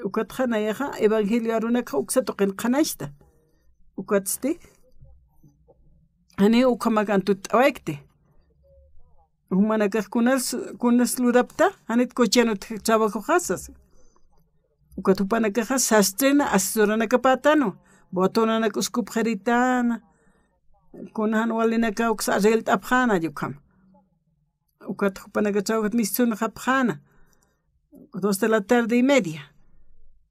Speaker 2: uka tjanayaja evangelio arunaka uksatoqin qanashta ukatsti ani ukamagantut awekte humanaka kunas lurapta anit kochanut trabajo hasas ukatupanakaja sastrena asesoranaka patano botona kuskup geritana kunahan walina ka uks arelt abkhana yukam ukat khupana ka chawat misun khapkhana 2:30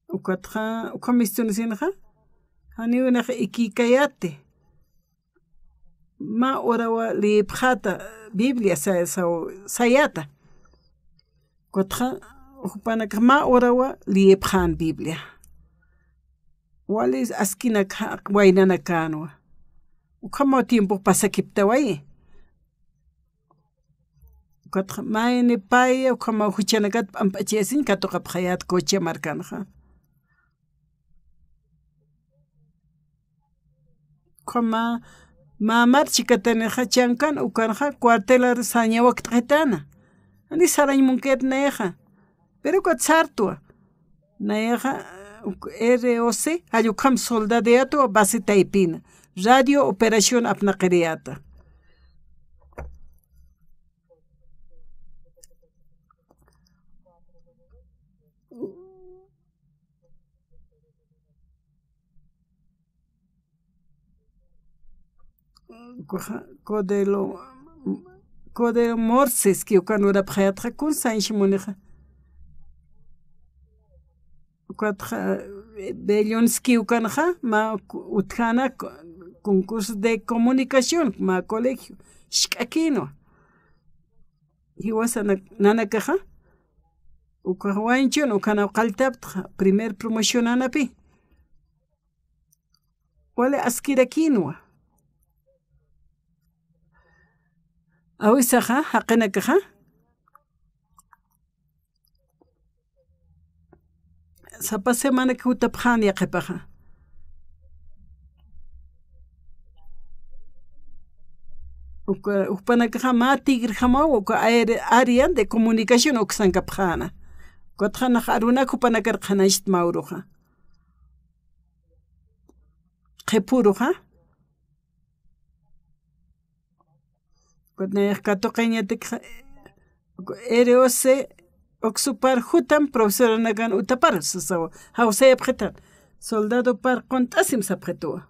Speaker 2: ukat kha ukam misun sinha hani una ikikayate ma orawa li bkhata biblia sayata kotha khupana ka ma orawa li bkhan biblia walis askina wainana kanwa ukama tiempo pasakipta wai kat maine pai ukama huchanakat ampachesin katoka phayat coche markanja kama mamar chikatane khachankan ukanja cuartelar saña waqt qetana ani sarañ munket neja pero kat sartua neja ROC ayukam soldadeato base taipina radio operación apnaqiriata Kodelo morses que ukanura phayatra kun sanshimoneja Bellonski ukanja ma utjana concurso de comunicación ma colegio shkakino hiwasa nanakaja ukahwanchon ukana qaltabta primer promoción anapi wala askirakinwa awisaja haqinakaja sapa semana que utapjan ya qepaja upanakaja ma tigre jama uka área de comunicación uksankapjana kotjana haruna kupanakar khanasht mauruja qepuruja kotna katoqeñatik ROC oxupar hutam profesor nagan utapar sasawa hausa abjetan soldado par contasim sabjetua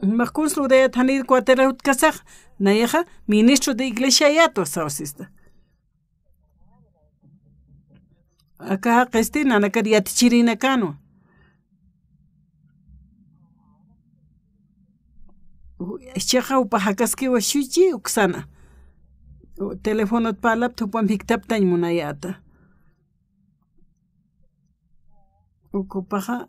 Speaker 2: makunslu de tanir cuatera utkasaj nayeja ministro de iglesia yato sausista acá Cristina nakariat chirina kano Cheja upahakaski wa shuchi uksana teléfono pa laptop pam hictap tañ munayata ukupaja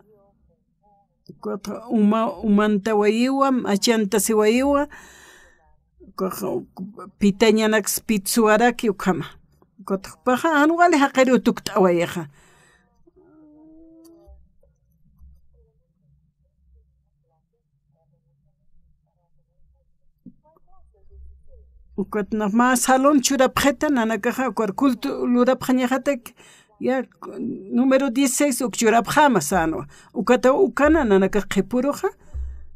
Speaker 2: umanta wayiwa achanta siwayiwa pitañanax pitsuaraki ukama kotpaja anuale haqari utukta wayeja ukatna ma salón churapjeta nanakaja culto lurapjañajatek ya número 16 ukchurapjama sano ukata ukana nanaka qhipuruja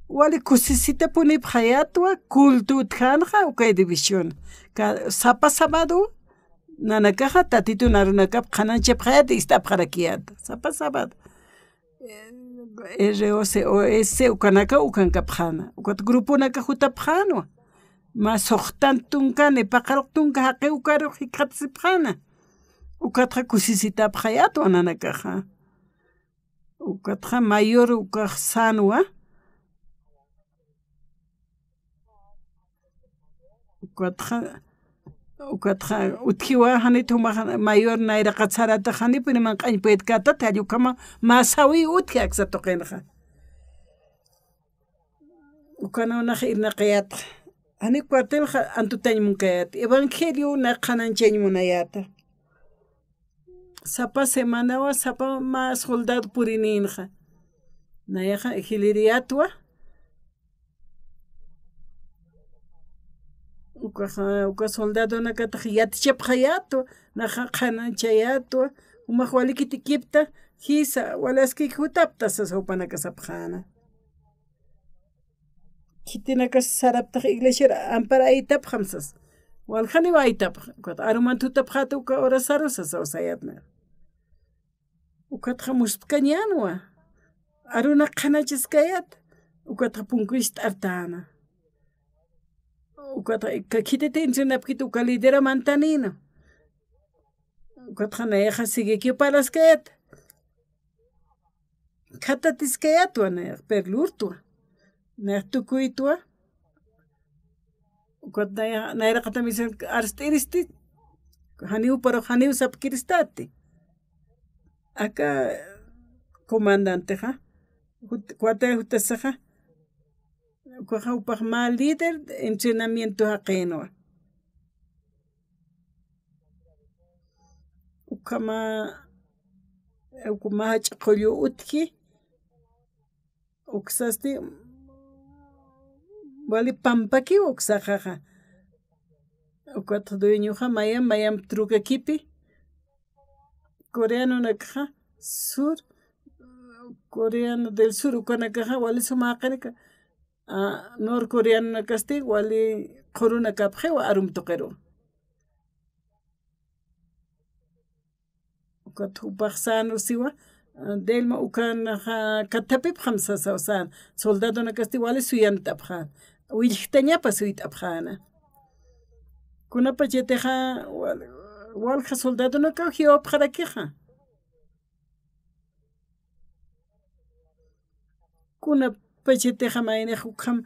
Speaker 2: wali kusisita puni phayatwa culto tjanja ukay división ka sapa sábado nanakaja tatitu narunaka khananche phayati istapjarakiat sapa sábado ROCOS ukanaka ukanka phana ukat grupo naka jutapjano ma soxtantunka ne paqartunka haqi ukaro hikatsipjana ukatra kusisita phayatwa nanakaja ukatra mayor ukajsanwa ukatra utkiwa hanitu mayor naira qatsarata hani piniman qanpet kata tayukama masawi utkiak satoqenja ukana na khirna qiyat hani cuartel antutañ munkayat evangelio na qanancheñ munayata sapa semana wa sapa ma soldado purininja nayaja ejiliriatwa uka soldado nakata yatchepjayato naja qananchayatwa uma khwalikitikipta hisa walaski hutapta sasopanaka sapjana kitinaka sarapta iglesia ampara aitap khamsas walkhani wa aitap kat aruman tutapkhatu ka ora sarusas osayatna ukatqa muspkañanwa aruna qhanachisqayat ukatqa punkuysta artana ukatqa kitita entrenapkita uka lidera mantanino ukatqa nayaqa siguiqui palaskayat khatatisqayatwa nayaq perlurtwa nayaq tukuytwa ukatqa nayraqata misan arstiristi haniu pero haniu sapkiristati acá comandante ja cuate utasaja cuaja upaj mal líder entrenamiento ajeno ukama ukama chaqullu utki uksasti wali pampaki uksajaja ukwata dueñoja mayam truca kipi coreano nakaja sur coreano del sur ukanakaja wali sumaqanika norcoreano nakasti wali quruna kapje wa arum toqero ukatu baxsano siwa delma ukanaja katapip khamsa sawsan soldado nakasti wali suyantapja wilhtañapa suytapjana kunapa cheteja walja soldado nakajiwa pjarakeja kuna pecheteja mayne hukam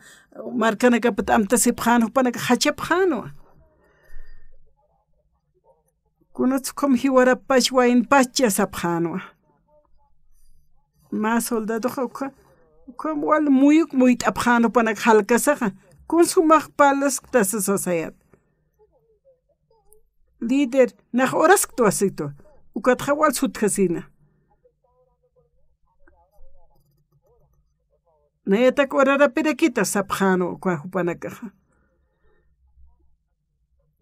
Speaker 2: markana kapat amta sipjano panaka hachapjano kuna tsukom hiwara pachwain pacha sapjano ma soldado hukam wal muyut apjano panaka halkasaja kun sumaq palas tasasosayat líder nach horas tuasito ukatja wal sutkasina Nayata korara pirakita sapjano kwa hupanakaja.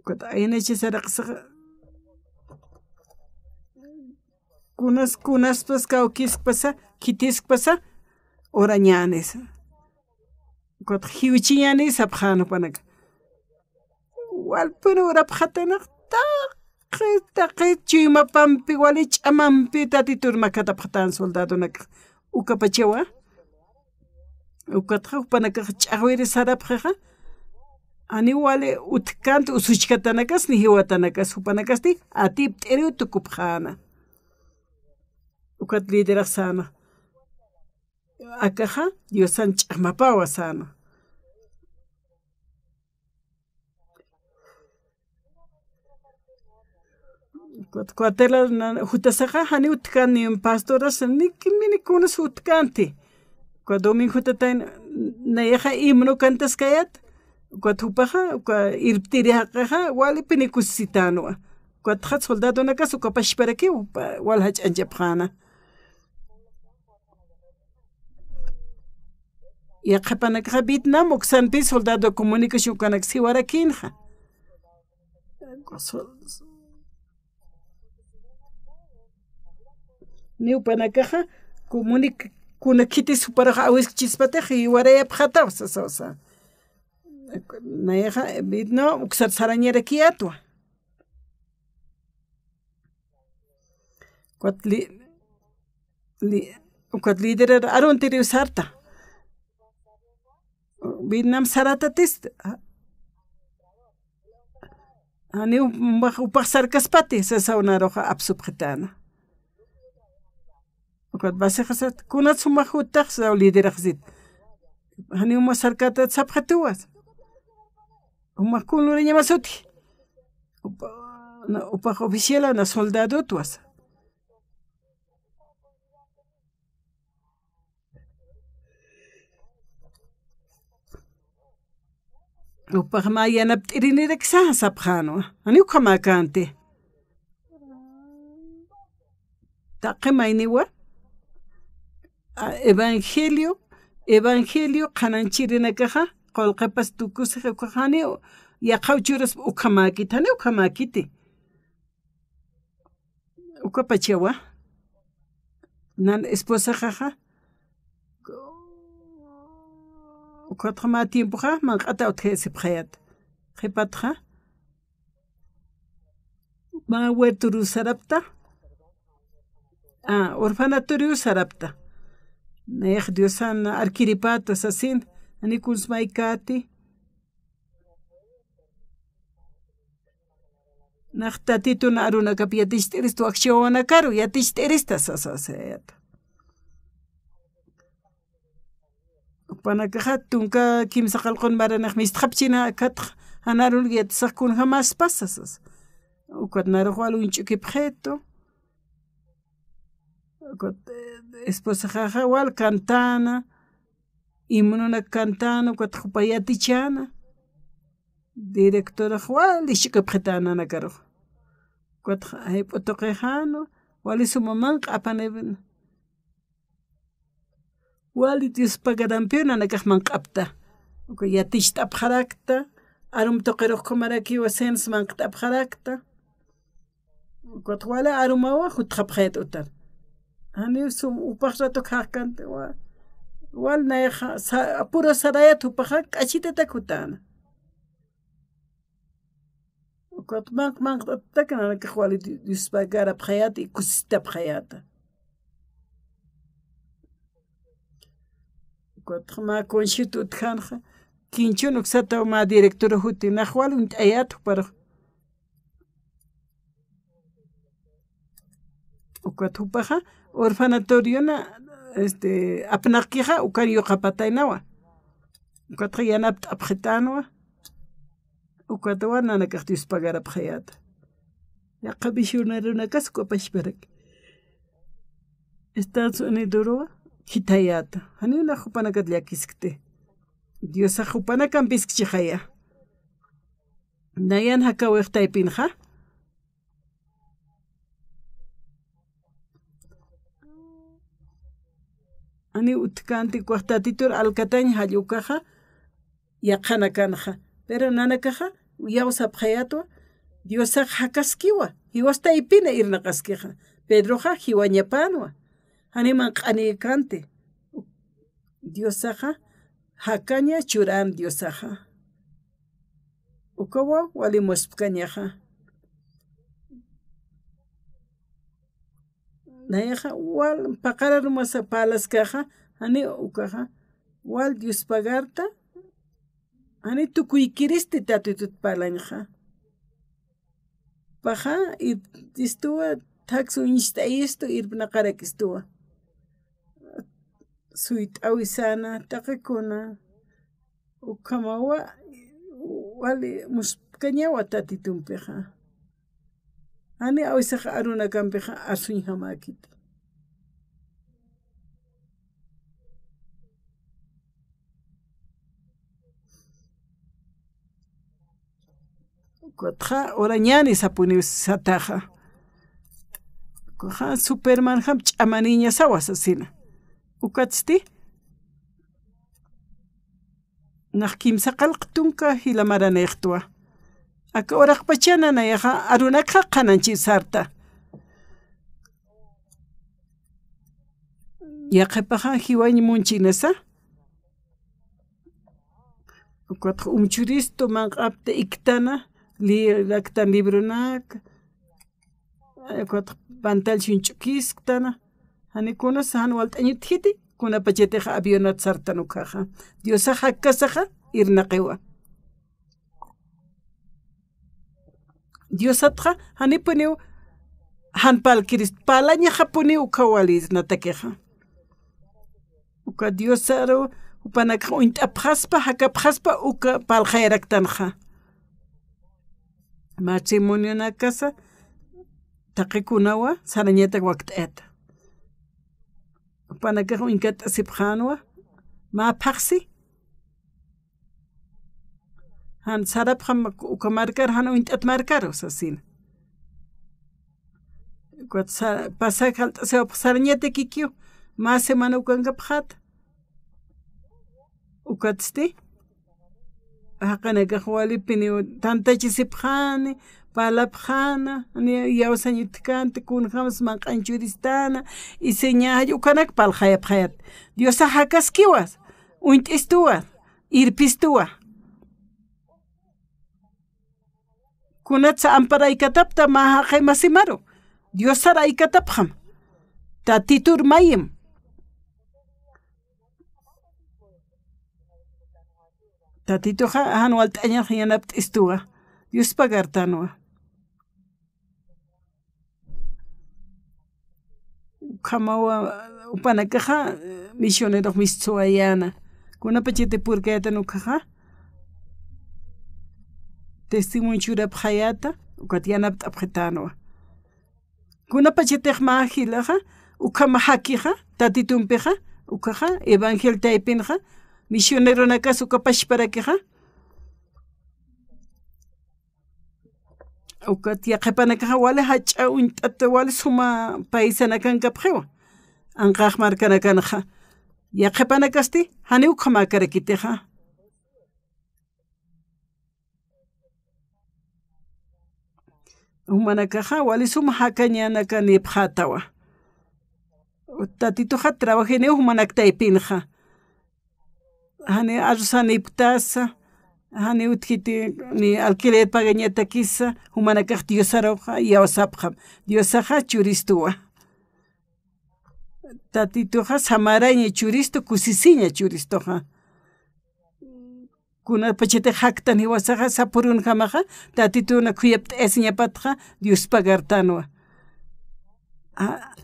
Speaker 2: Kota ayneche saraqsaqa kunas pas kawkispasa kitispasa orañanes. Kota hiwichiñani sapjano panaka. Walpuna urapjatana taqi chimapampi wali ch'amampi tatiturmakata pjatan soldado nak ukapachawa. Ukatqa upanakaqa ch'aqwiri sarapqaqa ani wale utkant usuchkatanakas ni hiwatanakas upanakasti atip t'iriw tukupqana ukat lideraq sana akaja diosan ch'aqmapawa sana cuatela hutasaqa hani utkani pastoras ni kunas utkanti Kwa domingo tatain nayaja himno cantas kayat kwa tupaja kwa irptiriaja wali pinikusitano kwa tjat soldado nakas kwa pashparaki wal haj anjapjana ya qapanaka Vietnam oksanpi soldado comunicación kanak siwarakinja ni upanakaja kuna kiti suparaja awis chispateja y waraya pjata sosa nayaja Vietnam uksar sarañera kiatwa ukat liderar aron tiriu sarta Vietnam saratatis ani upaq sarkaspati sasawnaroja absubjetana ukat basejasat kunat sumajutaq saw liderajsit hani uma sarkata sapjatuwas uma kunura ñamasuti upaq oficiala na soldado tuwas upaq ma yanapt'iriniriksa sapjano ani ukhamakante taqi mayniwa evangelio qananchirinakaja qolqepas tukusqa uqaqani yaqawchuras ukhamakitani ukhamakiti ukapachawa nan esposa jaja ukatqa ma tiempoja manq'ata utjesipqayat qhipatqa ma werturu sarapta orfanatorio sarapta. Nech Diosan arquiripatos asin. Ani kunsmaikati. Nachtatitun aruna kapi yatishtiris tu acción caro yatishtiris tasasaseta. Panakaja tunka kimsaqalqon maranaq mistqapchina katq hanarun yatsaqkun jamás pasasas. Ukat naruqwalu inchukipjeto. Ukat esposa jaja wal cantana. Imununa cantana ukat jupayatichana. Directora wal ishikapjetana nakaro. Ukat hipotoqejano wal sumamanq apaneben. Wali Dios pagarampiona nakajman qapta. Uka yatishta apjarakta. Arum toqeroq komaraki wa sens man apjarakta. Uka wala arumawa jutqapjet utar. Hani sum upajrato qaqante wa wal naeja apuro sarayat upajak achitata kutana. Uka man takana nakajwali Dios pagarapjayat y kusista apjayata. Ma conchito tjanja kinchun uksata ma directora huti najwal un ayat para ukatupaja orfanatorio na apnaqija ukario qapatainawa ukatqiyanap abjetanwa ukatawa nanakaqtis pagar abjayata yaqabishunaruna kasku pashparak Estados Unidos Hitayata. Hanina jupanakat llakiskte. Diosa jupanakan piskchihaya. Nayan hakawektaipinja. Ani utkanti kuahtatitur alkatañ hayukaja. Yaqanakanja. Pero nanakaja yawsapjayato. Diosa hakaskiwa. Hiwastaipina irnaqaskija. Pedroja hiwañapanwa. Animan qanikante. Diosaja hakaña churan diosaja. Ukawa walimuspkañaja. Nayaja wal paqararumasa palaskaja. Ani ukaja wal Dios pagarta. Ani tukuykiristi tatutut palanja. Paja y istuwa taxu instaisto irpnaqarakistuwa. Suit awisana taqikuna ukamawa wali muspkañawa tatitumpeja. Ani awisaja aruna kampeja asuñhamakiti. Kotja orañani sapuni sataja. Koja Superman ham ch'amaniña sawas asina. Ukatsti Naq kimsa qallqtunka hilamaranaqtwa. Aka oraqpachana nayaqa arunakqa qananchisarta. Yaqapaqa hiwañmunchinasa. Ukatqa umchuristo manqapta iktana laktan librunak. Ukatqa pantal shunchukisktana. Hanikuna sahan walt'añutjiti kuna pacheteja avionat sartanukaja. Diosa hakkasaja irnaqiwa. Diosatja hanipuniu hanpalkiris palaña japuni ukawalis natakeja. Uka diosaro upanaka uintapjaspa hakapjaspa uka paljairaktanja. Matrimonio na casa taqikunawa sarañeta waqt'eta. Upanaka uinkata sipjanwa ma paqsi. Han sarapjam ukamarkar han uintat markaros asin. Kuat pasak halt se sarañeta kikio ma semana ukankapjat. Ukatsti haqanaqa walipini tantachisipjani palapjana ani yawsañutkanta kunjamas manqanchuristana y señahay ukanak paljayapjayat Diosa hakaskiwas uint'istuwa irpistuwa kunatsa amparaykatapta ma haqay masimaru Diosa raykatapjam tatitur mayim. Tatituja anual taña yanapt istuga. Dios pagartanua. Kamawa upanakaja misionero mistuayana. Kuna pachete purketa nukaja. Testimonio churap hayata ukatianapt abgetanua. Kuna pachete mahilaja ukamahakija tatitumpeja ukaja evangel taipinja. Misionero nakasu kapash para queja. Ukat ya kepanakaja wale hacha untata wale suma paisana kan kapjewa. Angaj markana kanja. Ya kepanakasti hani ukama karakiteja. Umanakaja wale suma hakanyana kan ipjatawa. Tatituja trabajene umanakta ipinja. Hani arsani ptasa, hani utkiti ni alquiler pagañeta kisa, humanakaj diosaroja y ausapjam. Diosaja churistua. Tatituja samaraña churisto kusisiña churistoja. Kuna pachete haktan hiwasaja sapurun jamaja, tatituna kuyapt esiñapatja, Dios pagartanua.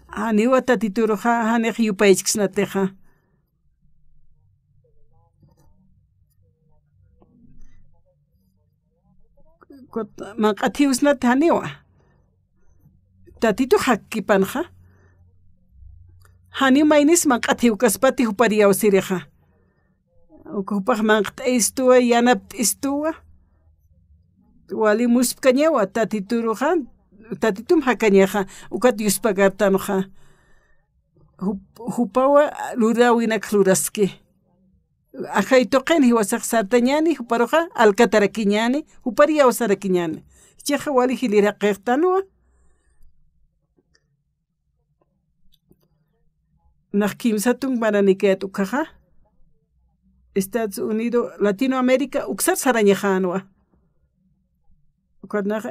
Speaker 2: Haniwa tatituroja, hanej yupaichksnateja. Manqatiusna taniwa. Tatitu hakipanja. Hani mainis manqatiu kaspati hupariaw sireja. Ukupaj manqta istua yanapt istua. Wali muspkañewa tatituruja. Tatitum hakañeja. Ukat yuspagartanoja. Hupawa lurawinak luraski. Ajay toqen hiwasak sartañani huparoja alcataraquiñani huparia osaraquiñani cheja wali hilira qertanua nakimsatun maraniket ukaja Estados Unidos Latinoamérica uksar sarañajanua ukadna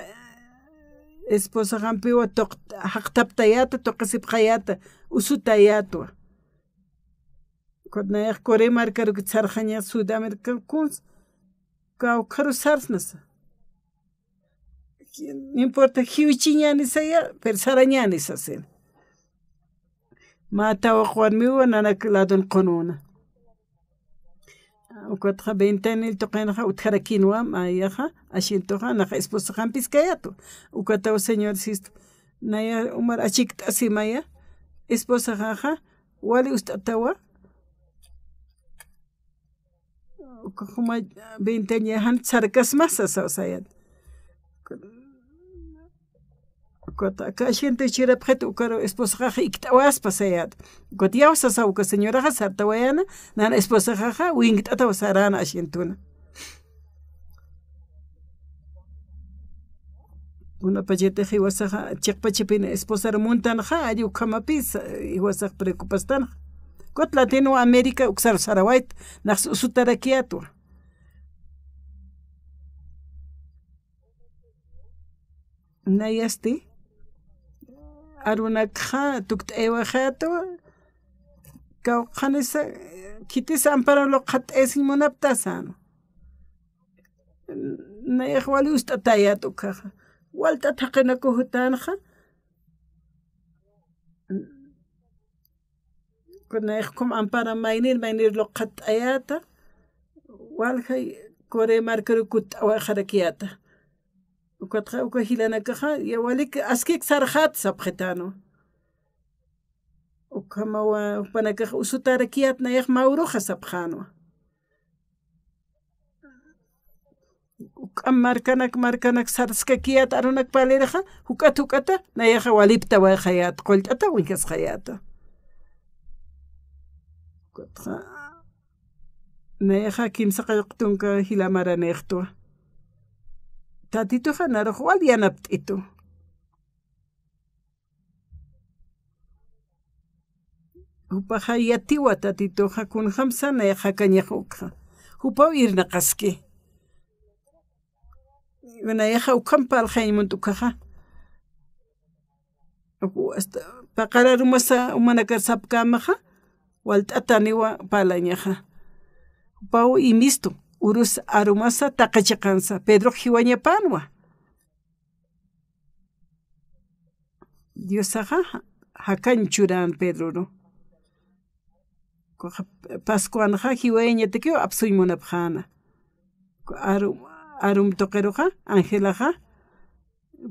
Speaker 2: esposa jampiwa toq haqtaptayata toqasipqayata usutayatwa Kodna Corea marcaru que tsarjanya Sudamérica kuns kau karu sarsnas. No importa hiuchiñani saya, pero sarañani sasen. Mata o Juan miwa nanak ladon konuna. Ukotja 20 años toqenja utjarakinwa mayaja ashintoja naja esposa jampis kayato. Ukata o señor sisto. Naya umar achikta asimaya esposa jaja wali ustatawa. Como 20 años han sarcas masas o sea Kota ka gente chira preto caro esposa ja iktawas pasayat Kotia sa uka señora ja sartawayana nan esposa ja wingit ataw sarana ashintuna Una pajete hiwasa chekpachipin esposa montan ja ayu kamapis hiwasa preocupastan Kot Latinoamérica uksar sarawait nas usutarakiatu. Nayasti arunakha tukt ewajato kau khanesa kitis ampara lo khat esin monaptasan. Nayahwali ustatayatu kha. Walta thaqena ko hutanha. Kuna ikhkum ampara mainir loqat ayata walhay kore markaru kut awakharakiata ukatha ukahilana kaha ya walik askik sarhat sabkhetano ukama wa panakah usutarakiat na yakh mawruha sabkhano markanak sarskakiat arunak paleraha hukata na yakh walipta wa khayat qultata winkas khayata Neja kimsa qayuqtunka hilamaranejtua. Tatituja naruj walianapt'itu. Upaja yatiwa tatituja kunhamsa neja kañajuqa. Upaw irnaqaski. Neja ukampa alhaymuntukaja. paqararumasa umanakar sapkamaja walt'ataniwa palañaja pau imisto urus arumasa taqachiqansa Pedro hiwañapanwa Diosaja hakanchuran Pedro Pascuanaja hiwañatekiwa apsuymunapjana arum toqeroja Angelaja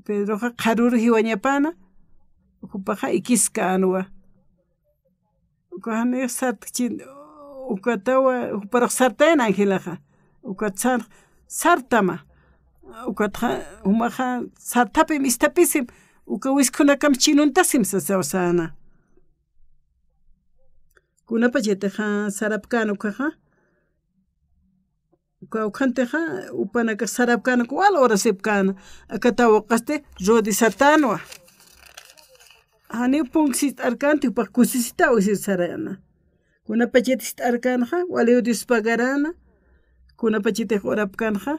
Speaker 2: Pedroja qaruru hiwañapana upaja ikiska anwa ukahane sartchin ukatawa uparaq sartayan Angelaja ukatsar sartama ukatja umaja sartapim istapisim uka wiskunakam chinuntasim sasawsana kunapa chaytaja sarapkana ukaja ukhanteja upanaka sarapkana wala hora sipkana akatawa qaste rodi satanwa hani punksit arkanti upak kusisita usir sarayana kunapa chaytis arkanja wala Dios pagarana kunapa chaytej orapkanja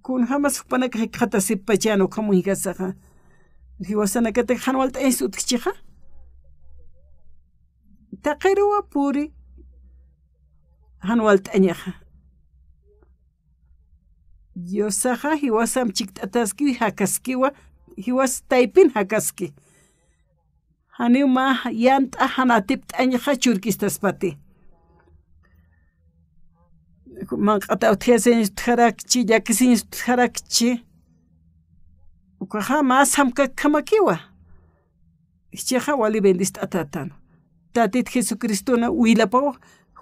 Speaker 2: kun jamas upanaka qhata sipachano kamuhigasaja hiwasanakatej hanwalta insutkichija taqeruwa puri hanwalta añaja Diosaja hiwasam chiktataski hakaskiwa hiwas taipin hakaski haniuma yanta hanatipt añaja churkistaspati manqata uthiaseños tjarakchi llakiseños tjarakchi ukaja mas hamkakamakiwa ichaja wali bendista atatan tatit Jesucristona wilapaw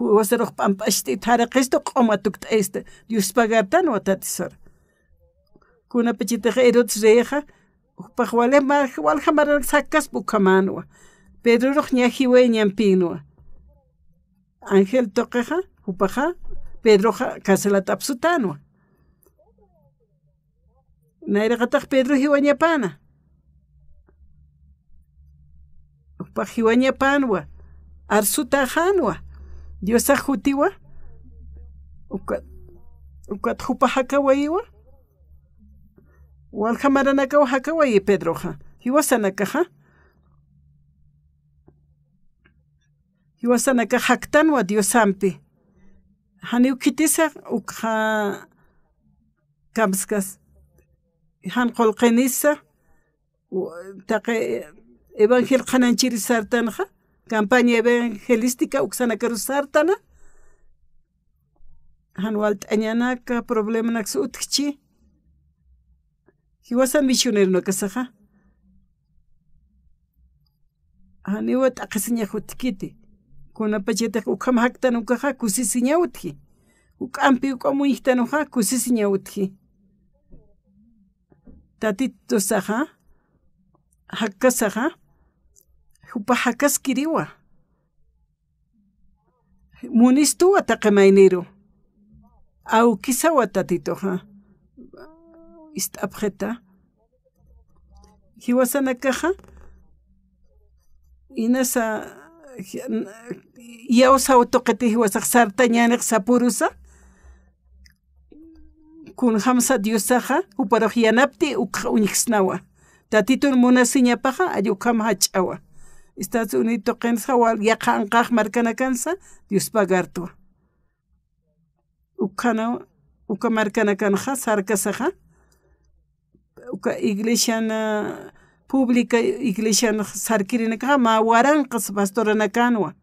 Speaker 2: wasarok pampashti taraqisto qomatukta este Dios pagartan watatisor kuna pechiteja erots reja upajwale wal hamar sakas bukamanwa Pedro rohnya hiwe nyampinwa Ángel toqeja upaja Pedro kasela tapsutanwa naira qataq Pedro hiwañapana upaj hiwañapanwa arsuta hanwa Diosa jutiwa ukat jupa hakawayiwa wal hamaranaka hakawayi Pedroja hiwasanakaja hiwasanaka haktanwa Diosampi hani ukitisa ukha kamskas han qolqenisa taqe evangel qananchiri sartanja campaña evangelística uxanakaru sartana hanwalt añanaka problema nak sutkchi hiwasan misionero no kasaja haniwa taqasiña jutkiti kuna pacheta ukam haktan ukaja kusisiña utki ukampi ukamuyihtanuja kusisiña utki tatito saja hakasaja hupa hakaskiriwa munistuwa taqemayniro au kisawa tatitoja istapjeta hiwasanakaja inasa yawsaw toqeti hiwasaq sarta ñaniq sapurusa kun hamsa Diosaja uparaq yanapti uñiqsnawa tatitun munasiñapaja ayukam hach'awa Estados Unidos qensa wal yaqa anqaq markanakansa Dios pagartwa ukana uka markanakanja sarkasaja uka iglesia pública iglesia sarkirinakaja ma waranqas pastoranakanwa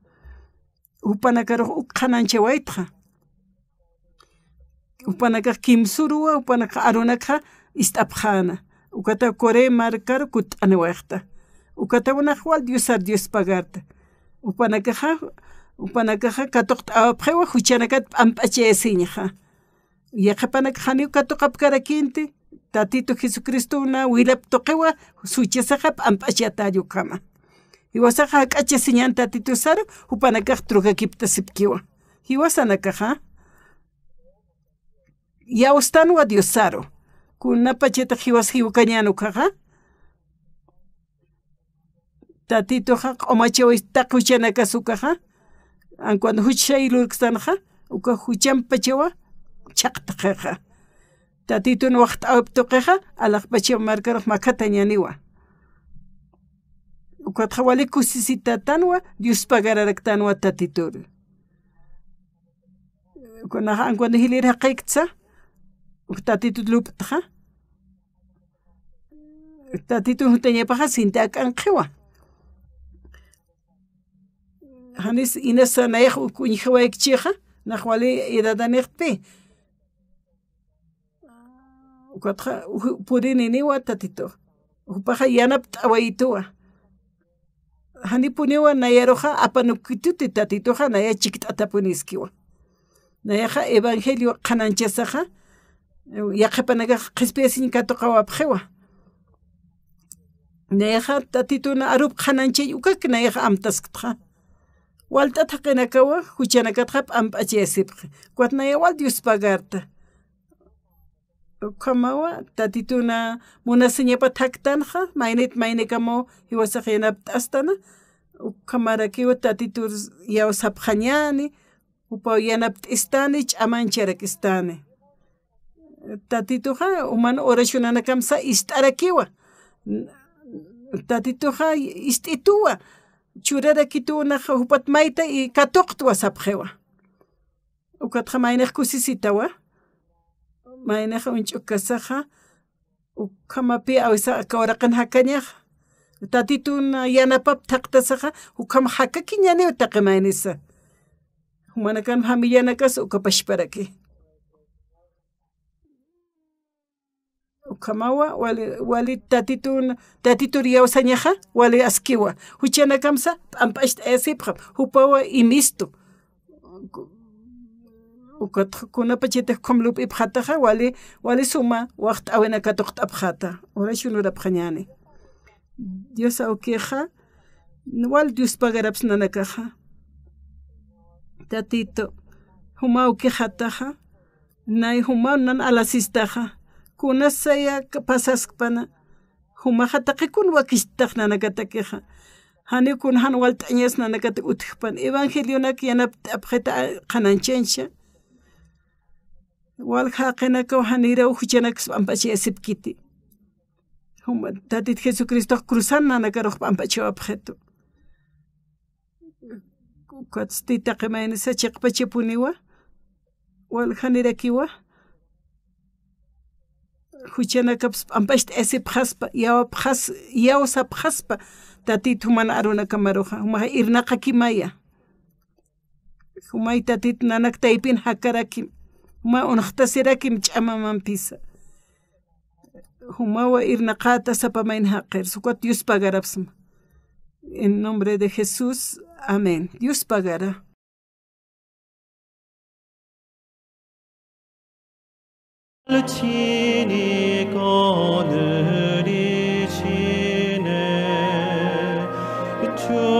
Speaker 2: upanakaruj uqananchawaytja upanaka kimsuruwa upanaka arunaka istapjana ukata Corea markar kut'aniwayqta ukatawanaq wal Dios pagarta upanakaja katuqta awapjewa huchanakat p'amp'achayasiñaja yaqapanaka haniw katuqapkarakinti tatito Jesucristona wilap toqewa suchasaqa p'amp'achatayu-kama hiwasaqa hak'achasiñan tatito saro upanakaq truqakipta sipkiwa hiwasanakaja yawstanwa Dios saro kunapa chaytaq hiwas hiwakañanukaja tatitoja q'umachaway taquchanakasukaja cuando huchaylurkstanaja uka huchanpachawa chaqtaqaqa tatitun waqt awptuqaqa alaqpachaw markaraq makata ñaniwa Ukatqa wali kusisitatanwa Dios pagararaktanwa tatitur. Kunaqa ankuanda hilira qaykta tatitud luptqa. Tatitud hutañapaqa sinta kanqiwa. Hanis inasa nayaq ukuñiqawaykichiqa naq wali edadaniqpi. Ukatqa purininiwa tatitu. Upaqa yanapta awayituwa. Hanipuniwa nayaroja apanukituti tatituja naya chiquitata puniskiwa. Nayaja evangelio qananchasaja yaqapanaga qispiasin katuqawapjewa. Nayaja tatituna arup qananchay ukak nayaja amtaskatja. Waltata qinakawa huchanakatja p'amp'achiyasipqa. Kuatnaya wal Dios pagarta. Kamawa tatituna munaseñapa taktanja mainekamo hiwasaq yanapta astana kamarakiwa tatitur yaw sapqañani upa yanapta istani ch'amancharak istani tatituja umana orashunana kamsa ist'arakiwa tatituja ist'ituwa churarakitunaqa hupat mayta y katuqtwa sapqewa ukatqa maynaq kusisitawa maynaqa unch'ukasaqa ukamapi awisa kawaraqan hakañaq tatituna yanapap taqtasaqa ukama hakaki ñaniw taqi maynisa humanakan hamillanakas ukapashparaki ukamawa wali tatitur yawsañaqa wali askiwa huchanakamsa p'amp'ashta ayasipqa hupawa imistu ukatqakunapa chaytaq qumlupi pqataqa wali suma waqta awina katuqta apqata orashunurapqa ñani Dios awkiqa wal Dios pagaraps nanakaqa tatito huma awkijataqa nay huma nan alasistaqa kunasaya pasaspana humaqa taqikun wakishtaq nanakatakiqa hanikun han walt'añas nanakata utijpan evangelionak yanapta apqita qananchancha wal haqinaka hanira huchanakas p'amp'achiyasipkiti huma tatit Jesucristo cruzana nakaruq p'amp'achiwapqhitu ukatstita qimaynisa chiqpachipuniwa wal hanirakiwa huchanakapas p'amp'ashta asipqaspa yawsapqaspa tatit humana arunakamaruqa humaqa irnaqa kimaya humay tatit nanaktaypin hakarakim huma unaqtasirakim ch'amamanpisa humawa irnaqata sapamayna haqir suqat Dios pagarapsma en nombre de Jesús amén Dios pagara
Speaker 1: 친히 거느리시네 주